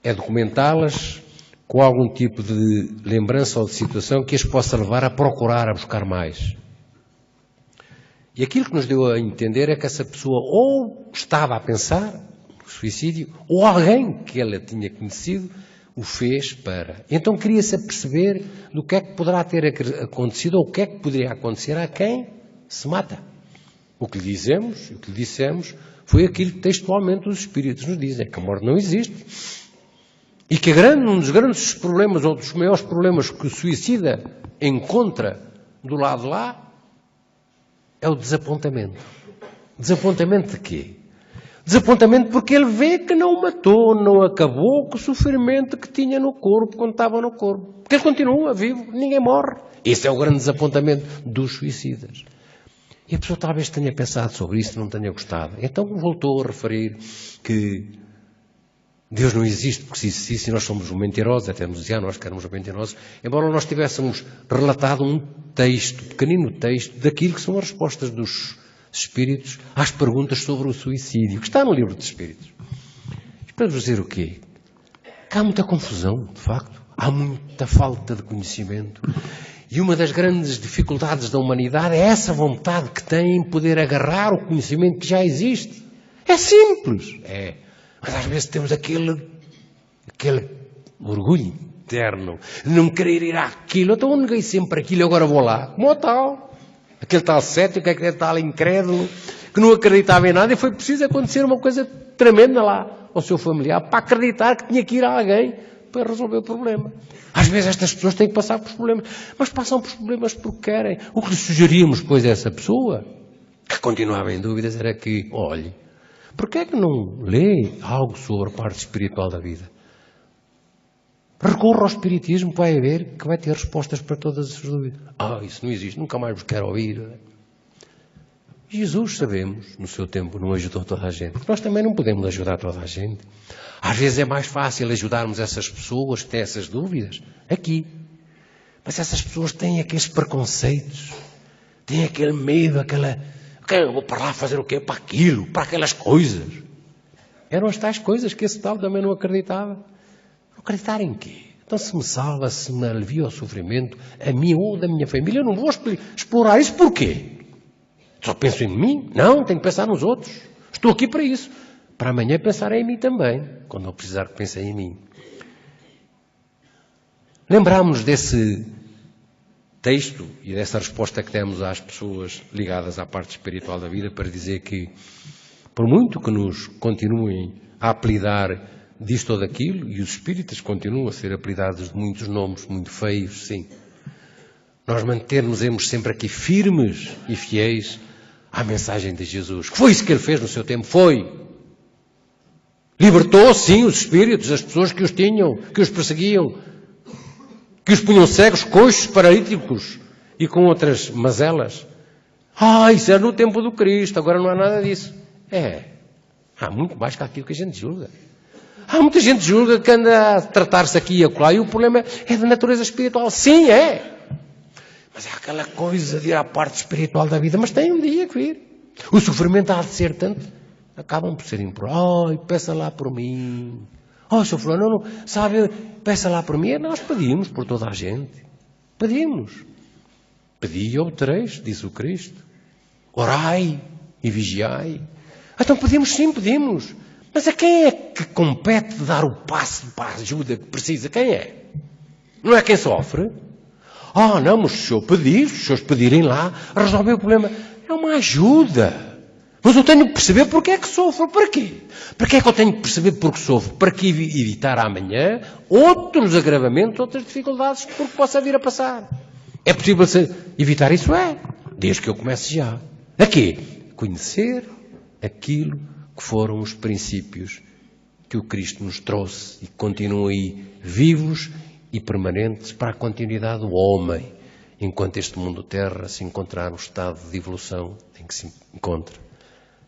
é documentá-las com algum tipo de lembrança ou de situação que as possa levar a procurar, a buscar mais. E aquilo que nos deu a entender é que essa pessoa ou estava a pensar no suicídio, ou alguém que ela tinha conhecido o fez para. Então queria-se perceber do que é que poderá ter acontecido ou o que é que poderia acontecer a quem se mata. O que lhe dizemos, o que lhe dissemos, foi aquilo que textualmente os Espíritos nos dizem, que a morte não existe. E que um dos grandes problemas, ou dos maiores problemas que o suicida encontra do lado lá, é o desapontamento. Desapontamento de quê? Desapontamento porque ele vê que não matou, não acabou com o sofrimento que tinha no corpo, quando estava no corpo. Porque ele continua vivo, ninguém morre. Esse é o grande desapontamento dos suicidas. E a pessoa talvez tenha pensado sobre isso e não tenha gostado. Então voltou a referir que Deus não existe, porque se existisse nós somos mentirosos, até nos dizia nós que éramos mentirosos, embora nós tivéssemos relatado um texto, pequenino texto, daquilo que são as respostas dos Espíritos às perguntas sobre o suicídio, que está no livro dos Espíritos. Para vos dizer o quê? Que há muita confusão, de facto, há muita falta de conhecimento. E uma das grandes dificuldades da humanidade é essa vontade que tem em poder agarrar o conhecimento que já existe. É simples, é. Mas às vezes temos aquele orgulho interno de não querer ir àquilo. Então eu neguei sempre aquilo e agora vou lá. Como o tal. Aquele tal cético, aquele tal incrédulo, que não acreditava em nada e foi preciso acontecer uma coisa tremenda lá ao seu familiar para acreditar que tinha que ir a alguém para resolver o problema. Às vezes estas pessoas têm que passar por problemas, mas passam por problemas porque querem. O que lhe sugeríamos, pois, a essa pessoa, que continuava em dúvidas, era que, olhe, porquê é que não lê algo sobre a parte espiritual da vida? Recorra ao Espiritismo, vai ver que vai ter respostas para todas as dúvidas. Isso não existe, nunca mais vos quero ouvir. Jesus, sabemos, no seu tempo não ajudou toda a gente. Nós também não podemos ajudar toda a gente. Às vezes é mais fácil ajudarmos essas pessoas que têm essas dúvidas aqui. Mas essas pessoas têm aqueles preconceitos, têm aquele medo, eu vou para lá fazer o quê? Para aquilo, para aquelas coisas. Eram as tais coisas que esse tal também não acreditava. Acreditar em quê? Então se me salva, se me alivia o sofrimento, a mim ou da minha família, eu não vou explorar isso porquê? Só penso em mim? Não, tenho que pensar nos outros. Estou aqui para isso. Para amanhã pensar em mim também, quando eu precisar que pensem em mim. Lembramos desse texto e dessa resposta que demos às pessoas ligadas à parte espiritual da vida para dizer que, por muito que nos continuem a apelidar disto ou daquilo, e os espíritas continuam a ser apelidados de muitos nomes muito feios, sim, nós mantermos sempre aqui firmes e fiéis à mensagem de Jesus. Que foi isso que ele fez no seu tempo? Foi. Libertou, sim, os espíritos, as pessoas que os tinham, que os perseguiam, que os punham cegos, coxos, paralíticos e com outras mazelas. Isso era no tempo do Cristo, agora não há nada disso. Há muito mais que aquilo que a gente julga. Há muita gente que julga que anda a tratar-se aqui e acolá, e o problema é de natureza espiritual. Sim, é. Mas é aquela coisa de ir à parte espiritual da vida, mas tem um dia que vir. O sofrimento há de ser tanto, acabam por ser improváveis. Peça lá por mim. Sr. Fulano, não sabe, peça lá por mim. Nós pedimos por toda a gente. Pedimos. Pedi e obtereis, disse o Cristo. Orai e vigiai. Então pedimos, sim, pedimos. Mas a quem é que compete dar o passo para a ajuda que precisa? Quem é? Não é quem sofre? Não, mas se o senhor pedir, se os senhores pedirem lá, resolver o problema. É uma ajuda. Mas eu tenho que perceber porque é que sofro. Para quê? Para que é que eu tenho que perceber porque sofro? Para que evitar amanhã outros agravamentos, outras dificuldades que possa vir a passar. É possível evitar isso? Desde que eu comece já. A quê? Conhecer aquilo que foram os princípios que o Cristo nos trouxe e que continuam aí vivos e permanentes para a continuidade do homem, enquanto este mundo terra se encontrar no estado de evolução em que se encontra.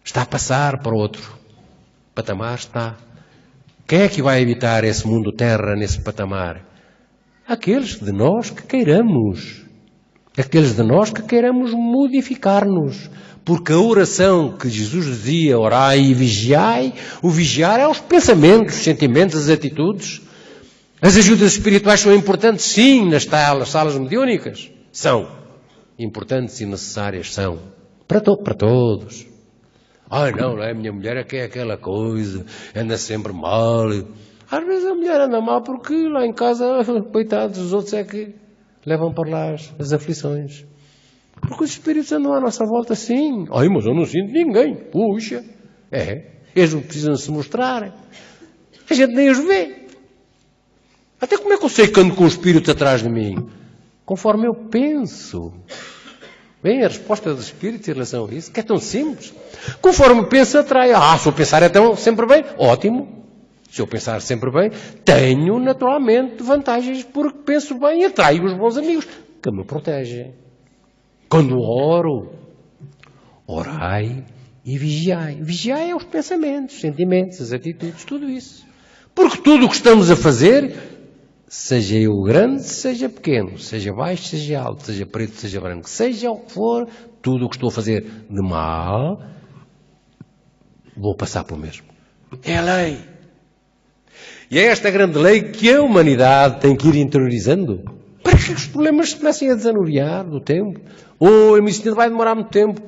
Está a passar para outro patamar, está. Quem é que vai evitar esse mundo terra nesse patamar? Aqueles de nós que queiramos. Aqueles de nós que queiramos modificar-nos. Porque a oração que Jesus dizia, orai e vigiai, o vigiar é os pensamentos, os sentimentos, as atitudes. As ajudas espirituais são importantes, sim, nas salas mediúnicas. São importantes e necessárias, são. Para todos. Não é a minha mulher é que é aquela coisa, anda sempre mal. Às vezes a mulher anda mal porque lá em casa, coitados, os outros é que levam para lá as aflições. Porque os espíritos andam à nossa volta assim. Mas eu não sinto ninguém. Puxa. Eles não precisam se mostrar. A gente nem os vê. Até como é que eu sei que ando com o espírito atrás de mim? Conforme eu penso. Bem, a resposta dos espíritos em relação a isso, que é tão simples. Conforme eu penso, atrai. Se eu pensar então sempre bem, ótimo. Se eu pensar sempre bem, tenho naturalmente vantagens porque penso bem e atraio os bons amigos que me protegem. Quando oro, orai e vigiai. Vigiai é os pensamentos, sentimentos, as atitudes, tudo isso. Porque tudo o que estamos a fazer, seja eu grande, seja pequeno, seja baixo, seja alto, seja preto, seja branco, seja o que for, tudo o que estou a fazer de mal, vou passar pelo mesmo. É a lei. E é esta grande lei que a humanidade tem que ir interiorizando para que os problemas se comecem a desanuviar do tempo. Isto vai demorar muito tempo.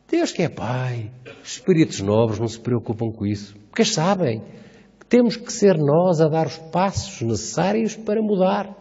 Deus que é Pai, os espíritos nobres não se preocupam com isso, porque eles sabem que temos que ser nós a dar os passos necessários para mudar,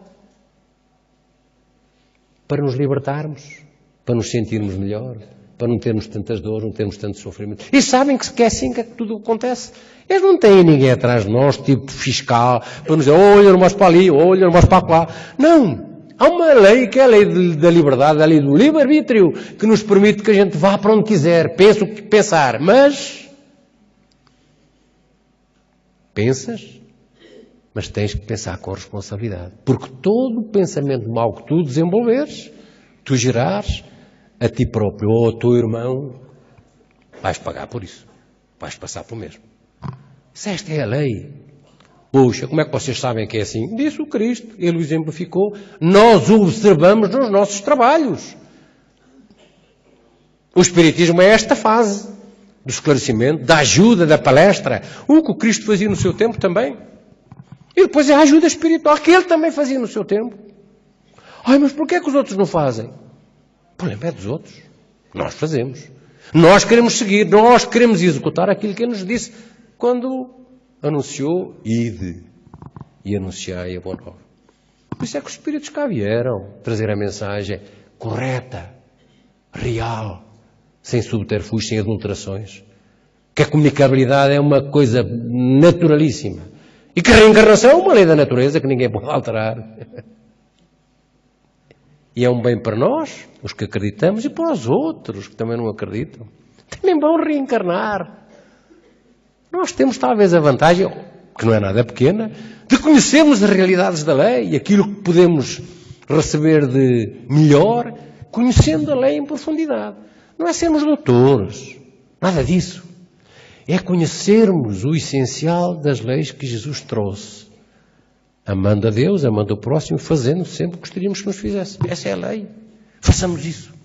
para nos libertarmos, para nos sentirmos melhor, para não termos tantas dores, não termos tanto sofrimento. E sabem que é assim que tudo acontece. Eles não têm ninguém atrás de nós, tipo fiscal, para nos dizer, olha, não vais para ali, olha, não vais para lá. Não. Há uma lei que é a lei da liberdade, a lei do livre-arbítrio, que nos permite que a gente vá para onde quiser, pense o que pensar, mas pensas, mas tens que pensar com responsabilidade. Porque todo o pensamento mau que tu desenvolveres, tu gerares a ti próprio ou ao teu irmão, vais pagar por isso. Vais passar pelo mesmo. Se esta é a lei, puxa, como é que vocês sabem que é assim? Disse o Cristo, ele o exemplificou. Nós o observamos nos nossos trabalhos. O Espiritismo é esta fase do esclarecimento, da ajuda, da palestra. O que o Cristo fazia no seu tempo também. E depois é a ajuda espiritual que ele também fazia no seu tempo. Ai, mas porquê é que os outros não fazem? O problema é dos outros. Nós fazemos. Nós queremos seguir, nós queremos executar aquilo que ele nos disse quando anunciou, ide e anunciai a boa nova. Por isso é que os Espíritos cá vieram trazer a mensagem correta, real, sem subterfúgios, sem adulterações. Que a comunicabilidade é uma coisa naturalíssima. E que a reencarnação é uma lei da natureza que ninguém pode alterar. E é um bem para nós, os que acreditamos, e para os outros que também não acreditam. Também vão reencarnar. Nós temos talvez a vantagem, que não é nada pequena, de conhecermos as realidades da lei e aquilo que podemos receber de melhor, conhecendo a lei em profundidade. Não é sermos doutores, nada disso. É conhecermos o essencial das leis que Jesus trouxe. Amando a Deus, amando o próximo, fazendo sempre o que gostaríamos que nos fizesse. Essa é a lei. Façamos isso.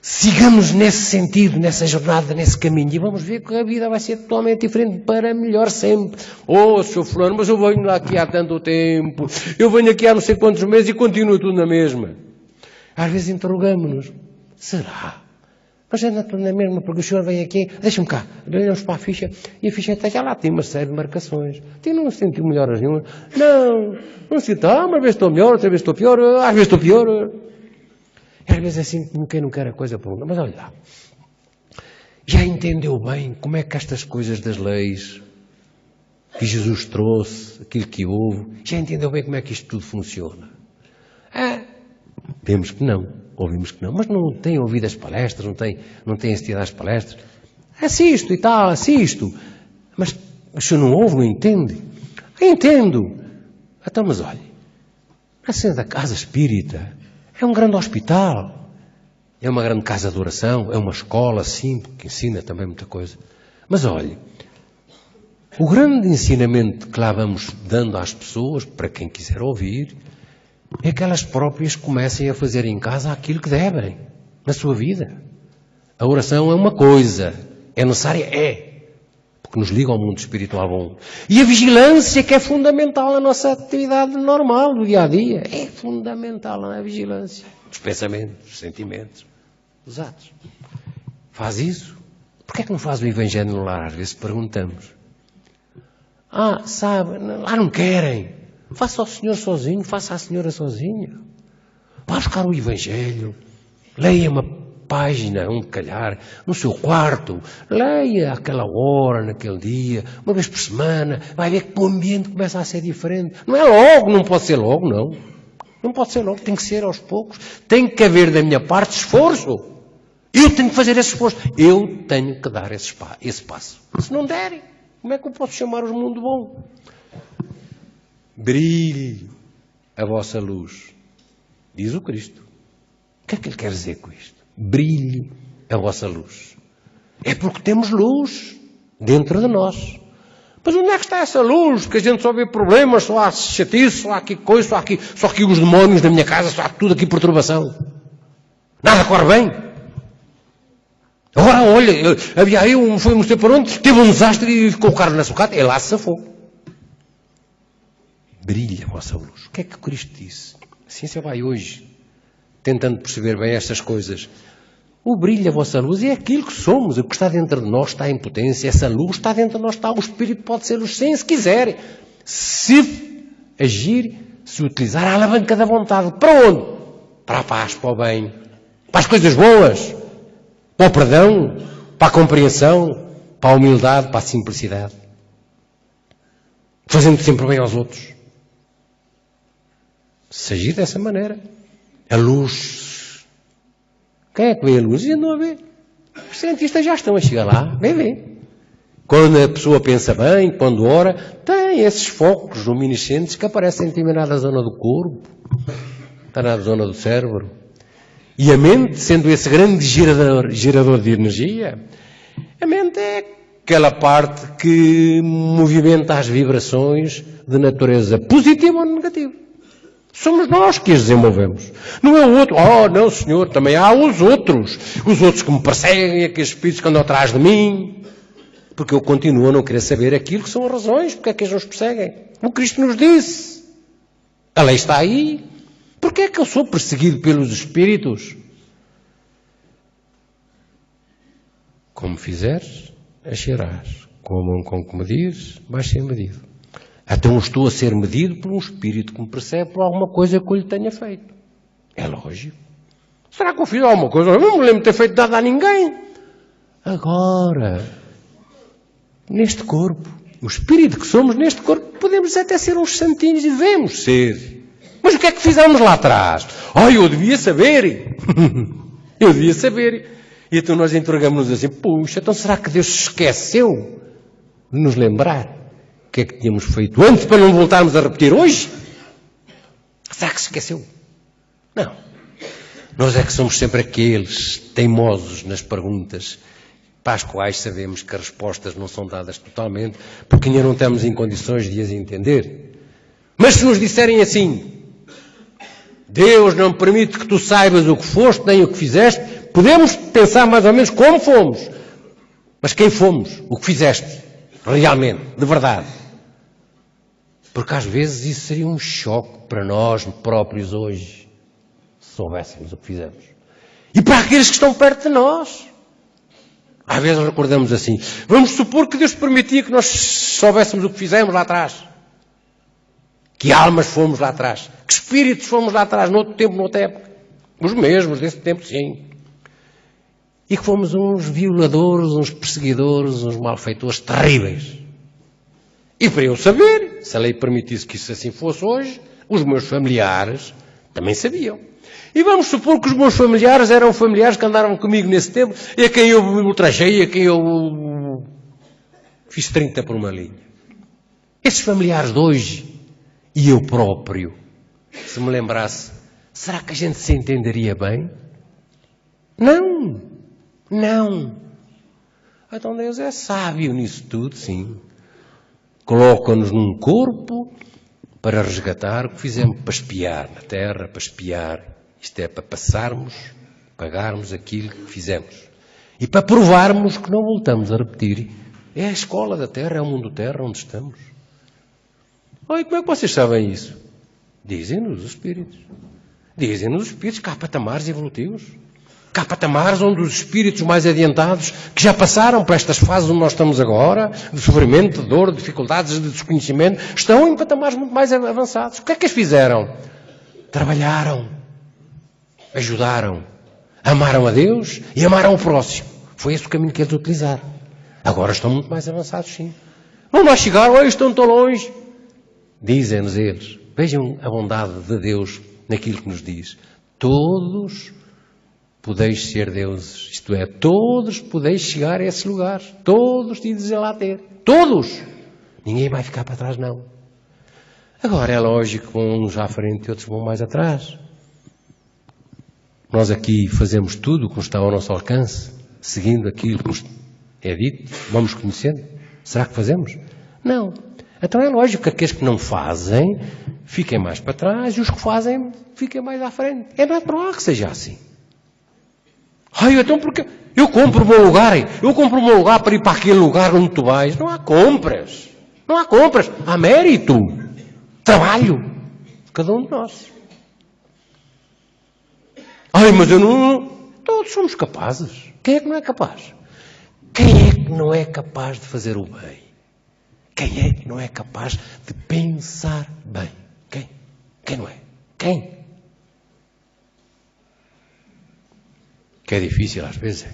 Sigamos nesse sentido, nessa jornada, nesse caminho, e vamos ver que a vida vai ser totalmente diferente, para melhor sempre. Oh, Sr. Fulano, mas eu venho lá aqui há tanto tempo, eu venho aqui há não sei quantos meses e continua tudo na mesma. Às vezes interrogamos-nos, será? Mas anda tudo na mesma, porque o senhor vem aqui, deixa-me cá, olhamos para a ficha, e a ficha já lá tem uma série de marcações. Não se sentiu melhoras nenhuma? Não se sentiu, uma vez estou melhor, outra vez estou pior, às vezes estou pior. E às vezes é assim, quem não quer a coisa pergunta, mas olha lá, já entendeu bem como é que estas coisas das leis que Jesus trouxe, aquilo que houve, já entendeu bem como é que isto tudo funciona? Vemos que não, ouvimos que não, mas não tem ouvido as palestras, não tem assistido às palestras, assisto e tal, assisto, mas o senhor não ouve, não entende? Entendo. Então, mas olha, a cena da casa espírita é um grande hospital, é uma grande casa de oração, é uma escola, sim, que ensina também muita coisa. Mas olhe, o grande ensinamento que lá vamos dando às pessoas, para quem quiser ouvir, é que elas próprias comecem a fazer em casa aquilo que devem, na sua vida. A oração é uma coisa, é necessária? É. Que nos liga ao mundo espiritual bom. E a vigilância, que é fundamental na nossa atividade normal, do dia-a-dia. É fundamental a vigilância. Dos pensamentos, dos sentimentos, dos atos. Faz isso. Porquê é que não faz o Evangelho no lar? Às vezes perguntamos. Sabe, lá não querem. Faça ao Senhor sozinho, faça à Senhora sozinha. Vá buscar o Evangelho. Leia uma página, calhar, no seu quarto, leia aquela hora, naquele dia, uma vez por semana, vai ver que o ambiente começa a ser diferente. Não é logo, não pode ser logo, não. Não pode ser logo, tem que ser aos poucos. Tem que haver da minha parte esforço. Eu tenho que fazer esse esforço. Eu tenho que dar esse passo. Se não derem, como é que eu posso chamar o mundo bom? Brilhe a vossa luz, diz o Cristo. O que é que ele quer dizer com isto? Brilhe a vossa luz. É porque temos luz dentro de nós. Mas onde é que está essa luz? Que a gente só vê problemas, só há chatice, só há aqui coisa, só aqui os demónios na minha casa, só há tudo aqui perturbação. Nada corre bem. Agora, olha, havia aí foi não sei para onde, teve um desastre e ficou o carro na sucata, e lá se safou. Brilhe a vossa luz. O que é que Cristo disse? A ciência vai hoje tentando perceber bem estas coisas. O brilho, a vossa luz, é aquilo que somos. O que está dentro de nós está em potência. Essa luz está dentro de nós. O Espírito pode ser luz sem, se quiser. Se agir, se utilizar a alavanca da vontade. Para onde? Para a paz, para o bem. Para as coisas boas. para o perdão, para a compreensão, para a humildade, para a simplicidade. Fazendo sempre bem aos outros. Se agir dessa maneira, a luz. Quem é que vê a luz? E não a vê. Os cientistas já estão a chegar lá, vê. Quando a pessoa pensa bem, quando ora, tem esses focos luminescentes que aparecem em determinada zona do corpo, na zona do cérebro. E a mente, sendo esse grande gerador de energia, a mente é aquela parte que movimenta as vibrações de natureza positiva ou negativa. Somos nós que as desenvolvemos. Não é o outro. Oh, não, senhor, também há os outros. Os outros que me perseguem, aqueles espíritos que andam atrás de mim. Porque eu continuo a não querer saber aquilo que são as razões, porque é que eles nos perseguem. O Cristo nos disse. A lei está aí. Porquê é que eu sou perseguido pelos espíritos? Como fizeres, acharás. Com a mão com que medires, vais ser medido. Então estou a ser medido por um espírito que me percebe por alguma coisa que eu lhe tenha feito. É lógico. Será que eu fiz alguma coisa? Eu não me lembro de ter feito nada a ninguém. Agora, neste corpo, o espírito que somos neste corpo, podemos até ser uns santinhos e devemos ser. Mas o que é que fizemos lá atrás? Eu devia saber. Eu devia saber. E então nós entregamos-nos assim, puxa, então será que Deus se esqueceu de nos lembrar o que é que tínhamos feito antes para não voltarmos a repetir hoje? Será que se esqueceu? Não. Nós é que somos sempre aqueles teimosos nas perguntas para as quais sabemos que as respostas não são dadas totalmente, porque ainda não estamos em condições de as entender. Mas se nos disserem assim, Deus não permite que tu saibas o que foste, nem o que fizeste, podemos pensar mais ou menos como fomos. Mas quem fomos? O que fizeste? Realmente, de verdade. Porque às vezes isso seria um choque para nós próprios hoje, se soubéssemos o que fizemos. E para aqueles que estão perto de nós. Às vezes recordamos assim, vamos supor que Deus permitia que nós soubéssemos o que fizemos lá atrás. Que almas fomos lá atrás. Que espíritos fomos lá atrás, noutro tempo, noutra época. Os mesmos, desse tempo, sim. E que fomos uns violadores, uns perseguidores, uns malfeitores terríveis. E para eu saber, se a lei permitisse que isso assim fosse hoje, os meus familiares também sabiam. E vamos supor que os meus familiares eram familiares que andaram comigo nesse tempo e a quem eu me ultrajei, a quem eu fiz 30 por uma linha. Esses familiares de hoje, e eu próprio, se me lembrasse, será que a gente se entenderia bem? Não. Não. Então Deus é sábio nisso tudo, sim. Coloca-nos num corpo para resgatar o que fizemos, para espiar na terra, para espiar. Isto é, para passarmos, pagarmos aquilo que fizemos. E para provarmos que não voltamos a repetir. É a escola da terra, é o mundo terra onde estamos. E como é que vocês sabem isso? Dizem-nos os espíritos. Dizem-nos os espíritos que há patamares evolutivos. Que há patamares onde os espíritos mais adiantados, que já passaram por estas fases onde nós estamos agora, de sofrimento, de dor, de dificuldades, de desconhecimento, estão em patamares muito mais avançados. O que é que eles fizeram? Trabalharam, ajudaram, amaram a Deus e amaram o próximo. Foi esse o caminho que eles utilizaram. Agora estão muito mais avançados, sim. Não lá chegaram, estão tão longe. Dizem-nos eles, vejam a bondade de Deus naquilo que nos diz. Todos podeis ser deuses, isto é, todos podeis chegar a esse lugar, todos ides lá ter, todos, ninguém vai ficar para trás não. Agora é lógico que uns à frente e outros vão mais atrás. Nós aqui fazemos tudo o que está ao nosso alcance, seguindo aquilo que nos é dito, vamos conhecendo, será que fazemos? Não. Então é lógico que aqueles que não fazem fiquem mais para trás e os que fazem fiquem mais à frente, é natural que seja assim. Então porque eu compro o meu lugar, para ir para aquele lugar onde tu vais. Não há compras. Não há compras. Há mérito. Trabalho. Cada um de nós. Mas eu não... Todos somos capazes. Quem é que não é capaz? Quem é que não é capaz de fazer o bem? Quem é que não é capaz de pensar bem? Quem? Quem não é? Quem? Que é difícil às vezes.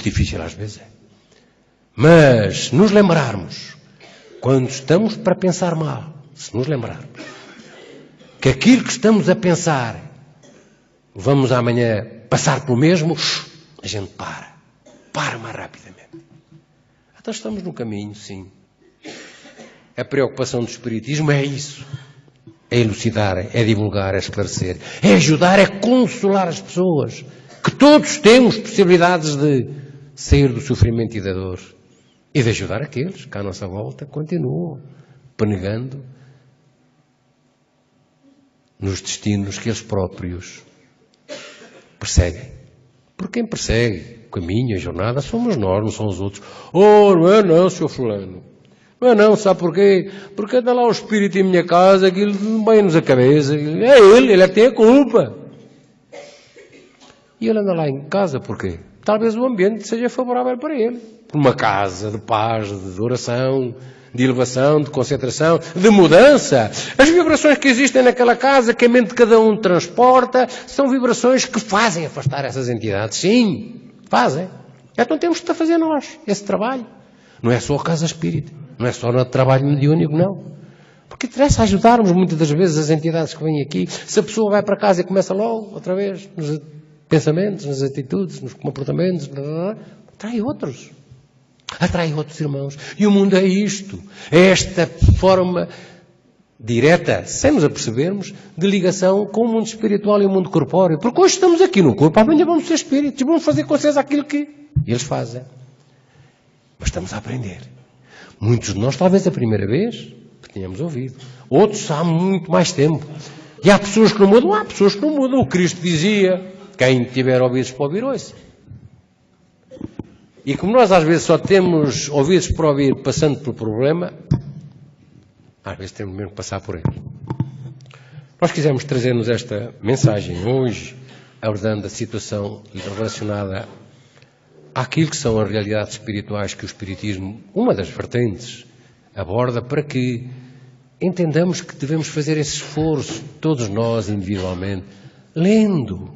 muito difícil às vezes. Mas nos lembrarmos, quando estamos para pensar mal, se nos lembrarmos que aquilo que estamos a pensar, vamos amanhã passar pelo mesmo, a gente para mais rapidamente. Então estamos no caminho, sim. A preocupação do Espiritismo é isso. É elucidar, é divulgar, é esclarecer, é ajudar, é consolar as pessoas. Que todos temos possibilidades de sair do sofrimento e da dor. E de ajudar aqueles que à nossa volta continuam penegando nos destinos que eles próprios perseguem. Porque quem persegue o caminho, a jornada, somos nós, não são os outros. Oh, não é não, Sr. Fulano. Não é não, sabe porquê? Porque anda lá o espírito em minha casa, aquilo bem-nos a cabeça. É ele é que tem a culpa. E ele anda lá em casa porquê? Talvez o ambiente seja favorável para ele. Uma casa de paz, de oração, de elevação, de concentração, de mudança. As vibrações que existem naquela casa, que a mente de cada um transporta, são vibrações que fazem afastar essas entidades. Sim, fazem. Então temos que fazer nós esse trabalho. Não é só a casa espírita, não é só no trabalho mediúnico, não. Porque interessa ajudarmos muitas das vezes as entidades que vêm aqui. Se a pessoa vai para casa e começa logo, outra vez, nos pensamentos, nas atitudes, nos comportamentos, atrai outros. Atrai outros irmãos. E o mundo é isto. É esta forma direta, sem nos apercebermos, de ligação com o mundo espiritual e o mundo corpóreo. Porque hoje estamos aqui no corpo, amanhã vamos ser espíritos e vamos fazer com vocês aquilo que eles fazem. Mas estamos a aprender. Muitos de nós, talvez a primeira vez que tínhamos ouvido. Outros há muito mais tempo. E há pessoas que não mudam. Há pessoas que não mudam. O Cristo dizia, quem tiver ouvidos para ouvir, ouça. E como nós às vezes só temos ouvidos para ouvir passando pelo problema, às vezes temos mesmo que passar por ele. Nós quisemos trazer-nos esta mensagem hoje, abordando a situação relacionada àquilo que são as realidades espirituais que o Espiritismo, uma das vertentes, aborda, para que entendamos que devemos fazer esse esforço, todos nós individualmente, lendo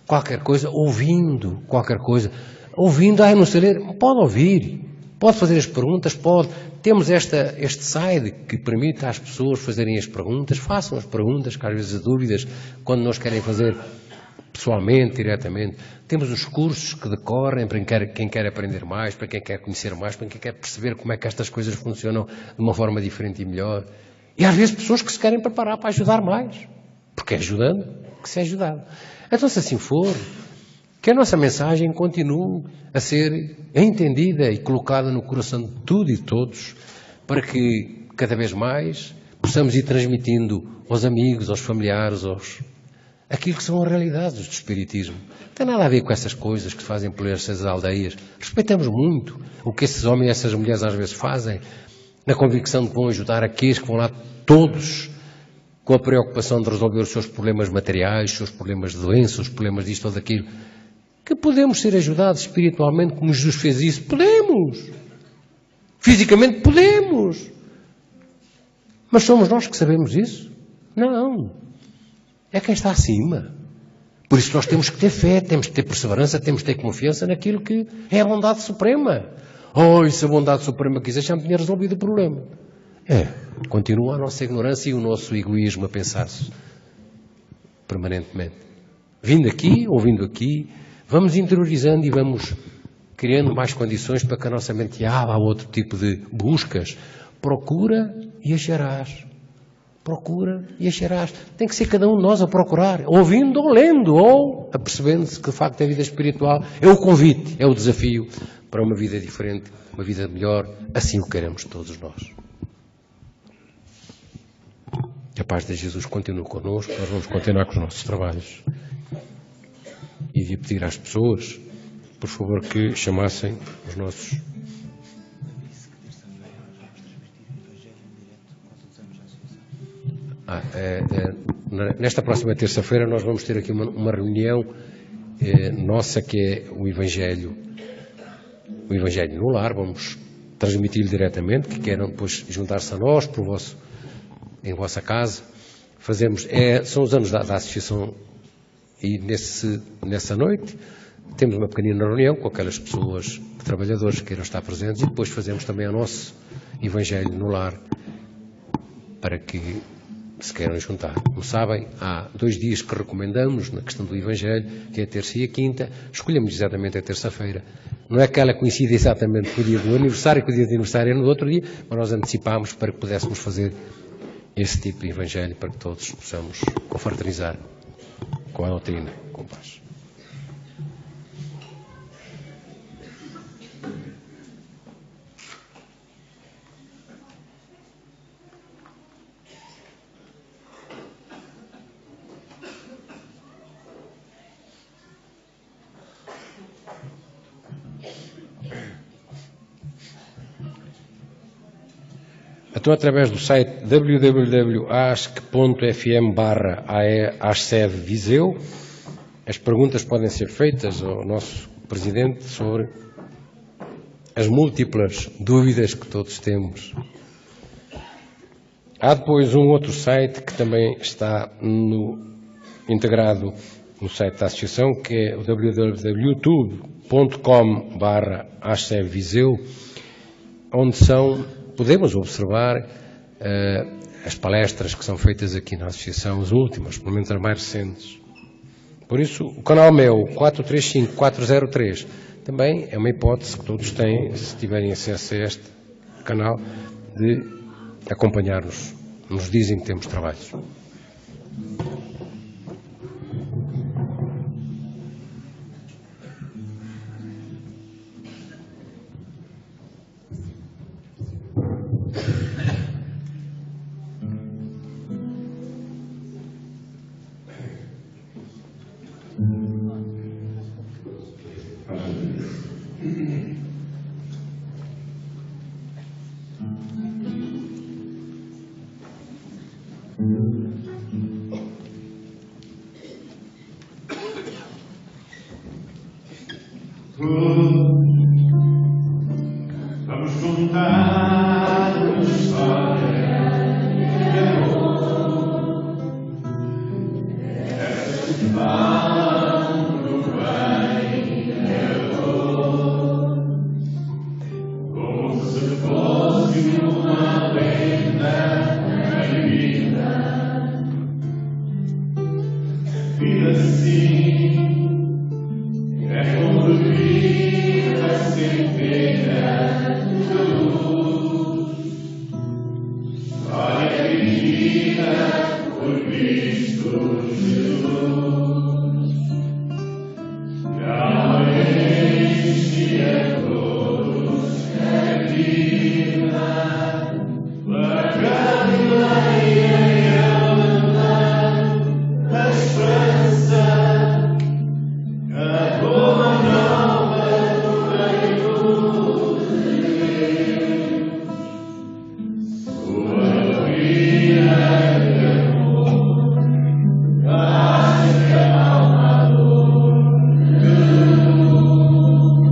qualquer coisa, ouvindo qualquer coisa. Ouvindo, não sei ler, pode ouvir, pode fazer as perguntas, pode. Temos este site que permite às pessoas fazerem as perguntas, façam as perguntas, que às vezes as dúvidas, quando nós querem fazer pessoalmente, diretamente. Temos os cursos que decorrem para quem quer aprender mais, para quem quer conhecer mais, para quem quer perceber como é que estas coisas funcionam de uma forma diferente e melhor. E às vezes pessoas que se querem preparar para ajudar mais, porque é ajudando que se é ajudado. Então, se assim for, que a nossa mensagem continue a ser entendida e colocada no coração de tudo e de todos, para que cada vez mais possamos ir transmitindo aos amigos, aos familiares, aquilo que são as realidades do Espiritismo. Não tem nada a ver com essas coisas que se fazem pelas aldeias. Respeitamos muito o que esses homens e essas mulheres às vezes fazem, na convicção de que vão ajudar aqueles que vão lá todos com a preocupação de resolver os seus problemas materiais, os seus problemas de doença, os problemas disto ou daquilo. Que podemos ser ajudados espiritualmente, como Jesus fez isso? Podemos. Fisicamente podemos. Mas somos nós que sabemos isso? Não. É quem está acima. Por isso nós temos que ter fé, temos que ter perseverança, temos que ter confiança naquilo que é a bondade suprema. Oh, se a bondade suprema quisesse, já me tinha resolvido o problema. Continua a nossa ignorância e o nosso egoísmo a pensar-se permanentemente. Vindo aqui, ouvindo aqui, vamos interiorizando e vamos criando mais condições para que a nossa mente abra a outro tipo de buscas. Procura e acharás. Procura e acharás. Tem que ser cada um de nós a procurar, ouvindo ou lendo, ou apercebendo-se que de facto a vida espiritual é o convite, é o desafio para uma vida diferente, uma vida melhor. Assim o queremos todos nós. Que a paz de Jesus continue connosco. Nós vamos continuar com os nossos trabalhos. E de pedir às pessoas, por favor, que chamassem os nossos... Nesta próxima terça-feira nós vamos ter aqui uma reunião nossa, que é o Evangelho no Lar. Vamos transmiti-lo diretamente, que queiram depois juntar-se a nós em vossa casa. São os anos da associação. E nessa noite temos uma pequenina reunião com aquelas pessoas, trabalhadores que queiram estar presentes, e depois fazemos também o nosso Evangelho no lar, para que se queiram juntar. Como sabem, há 2 dias que recomendamos na questão do Evangelho, que é a terça e a quinta. Escolhemos exatamente a terça-feira. Não é que ela coincida exatamente com o dia do aniversário, que o dia do aniversário é no outro dia, mas nós antecipámos para que pudéssemos fazer esse tipo de Evangelho, para que todos possamos confraternizar com a doutrina, com paz. Então, através do site www.ask.fm/ASCEV-Viseu, as perguntas podem ser feitas ao nosso Presidente sobre as múltiplas dúvidas que todos temos. Há depois um outro site que também está integrado no site da Associação, que é o www.youtube.com/ASCEV-Viseu, onde podemos observar as palestras que são feitas aqui na Associação, as últimas, pelo menos as mais recentes. Por isso, o canal meu, 435-403, também é uma hipótese que todos têm, se tiverem acesso a este canal, de acompanhar-nos nos dias em que temos trabalhos. Vamos contar uma história de amor, essas que falam do bem e amor, como se fosse uma lenda na vida. Vida assim é como vida centenas de luz, história dirigida por Cristo Jesus, que alma enche a todos a vida, para Galileia e a esperança. A boa nova do reino de Deus, sua alegria de amor, paz calmador de luz,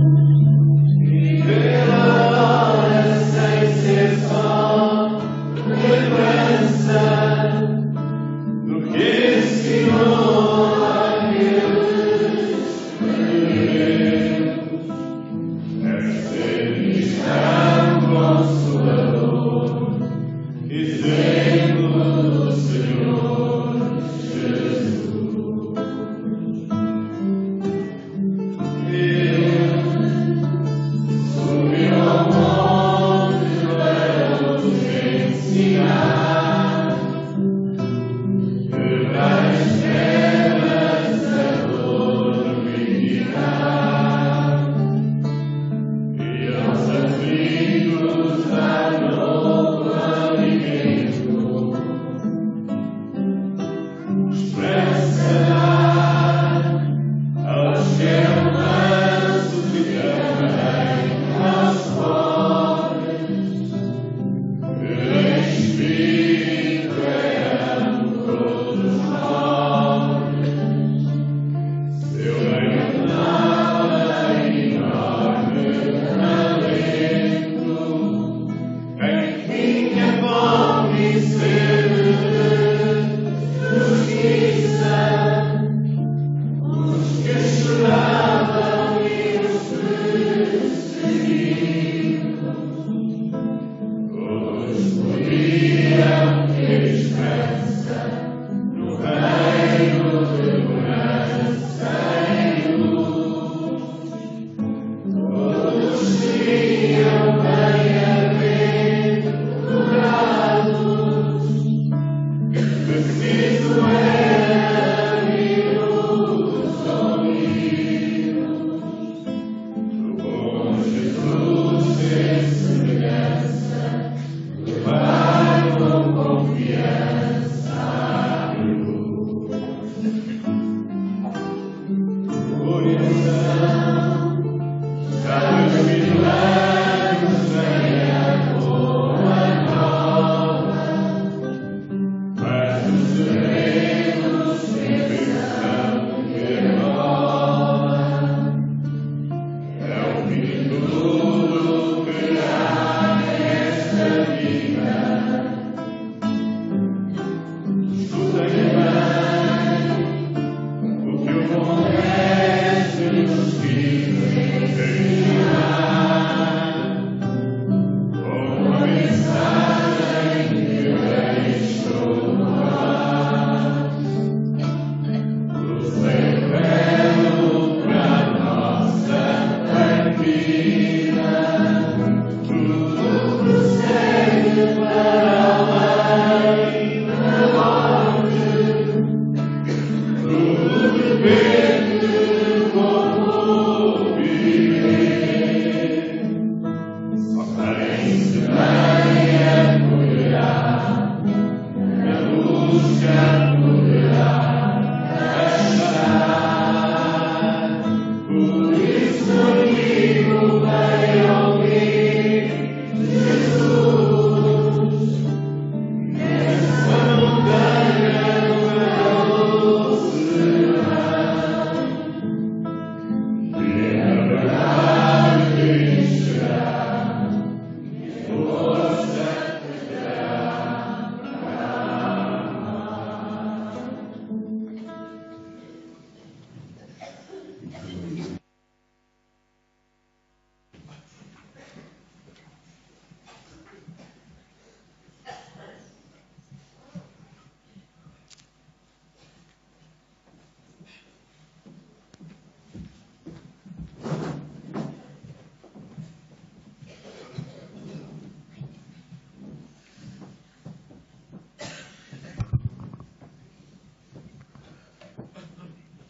e pela hora sem ser só lembrança do que ensinou aquele. Consolador, exemplo do Senhor Jesus. Deus subiu ao monte para nos ensinar, quebrar as pedras da dor militar. Amigos, dá novo alimento,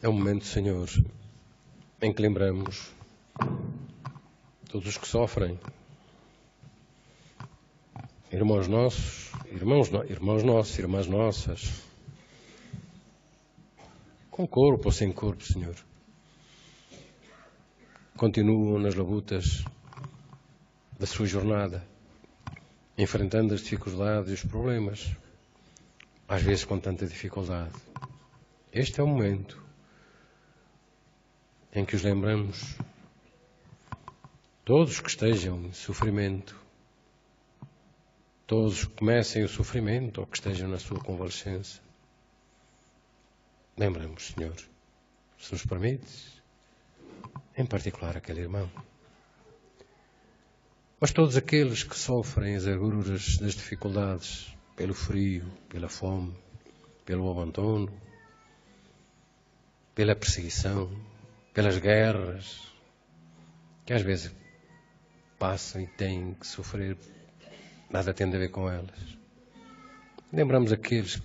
É um momento, Senhor, em que lembramos todos os que sofrem, irmãos nossos, irmãs nossas, com corpo ou sem corpo, Senhor, continuam nas labutas da sua jornada, enfrentando as dificuldades e os problemas, às vezes com tanta dificuldade. Este é o momento em que os lembramos, todos que estejam em sofrimento, todos que comecem o sofrimento ou que estejam na sua convalescença. Lembramos, Senhor, se nos permites, em particular aquele irmão. Mas todos aqueles que sofrem as agruras das dificuldades, pelo frio, pela fome, pelo abandono, pela perseguição, pelas guerras, que às vezes passam e têm que sofrer, nada tem a ver com elas. Lembramos aqueles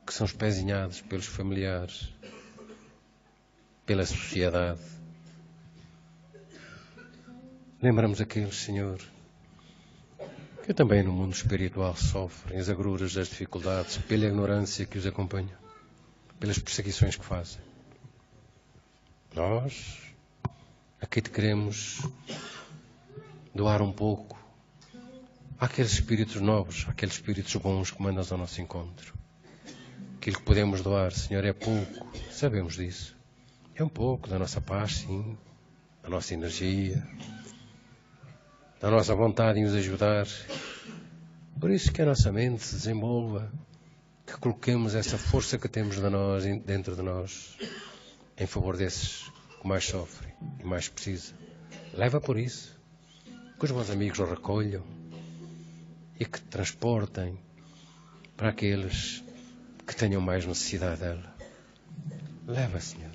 que são espezinhados pelos familiares, pela sociedade. Lembramos aqueles, Senhor, que também no mundo espiritual sofrem as agruras das dificuldades, pela ignorância que os acompanha, pelas perseguições que fazem. Nós aqui te queremos doar um pouco àqueles espíritos nobres, àqueles espíritos bons que mandas ao nosso encontro. Aquilo que podemos doar, Senhor, é pouco, sabemos disso. É um pouco da nossa paz, sim, da nossa energia, da nossa vontade em os ajudar. Por isso que a nossa mente se desenvolva, que coloquemos essa força que temos dentro de nós, em favor desses que mais sofrem e mais precisam. Leva por isso, que os bons amigos o recolham e que transportem para aqueles que tenham mais necessidade dela. Leva, Senhor.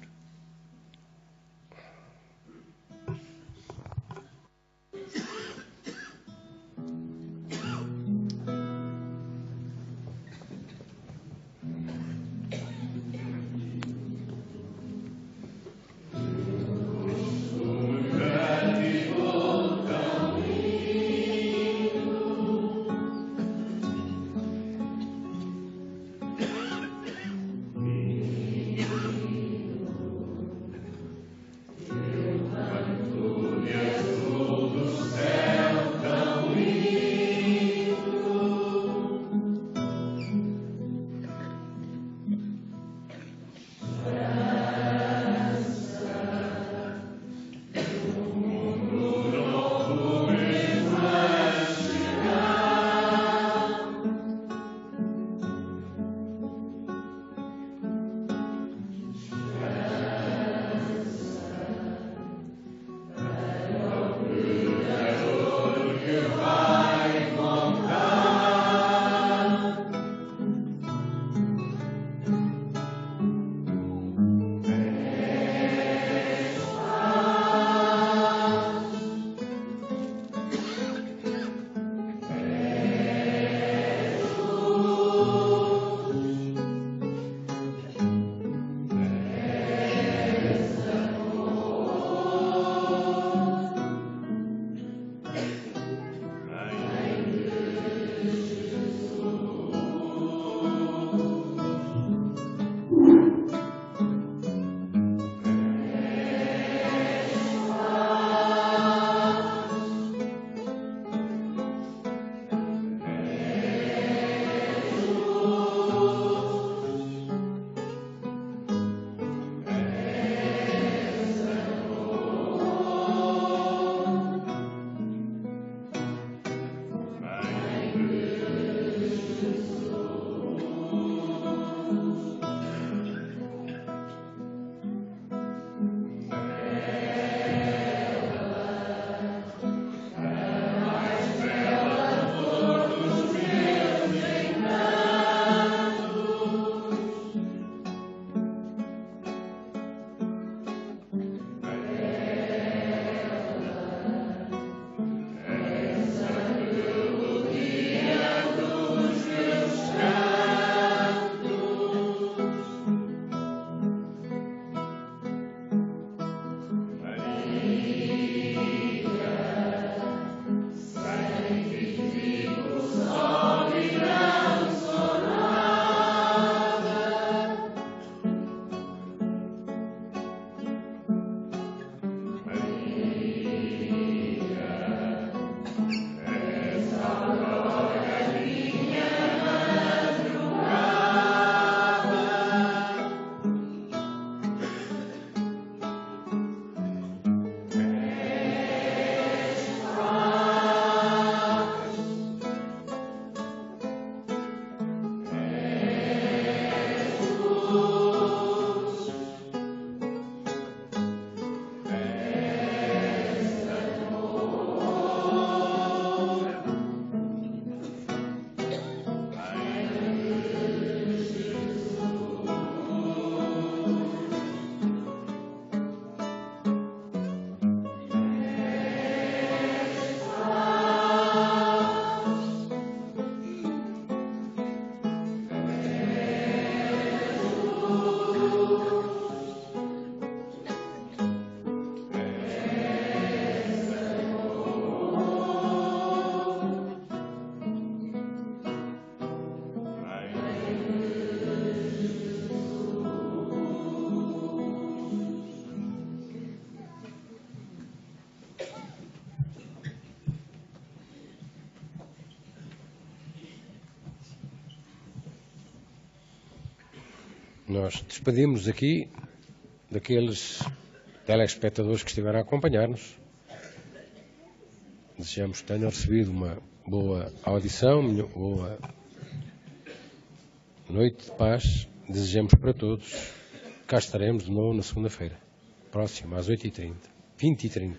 nós despedimos aqui daqueles telespectadores que estiveram a acompanhar-nos. Desejamos que tenham recebido uma boa audição, uma boa noite de paz. Desejamos para todos. Cá estaremos de novo na segunda-feira, próxima, às 8h30, 20h30.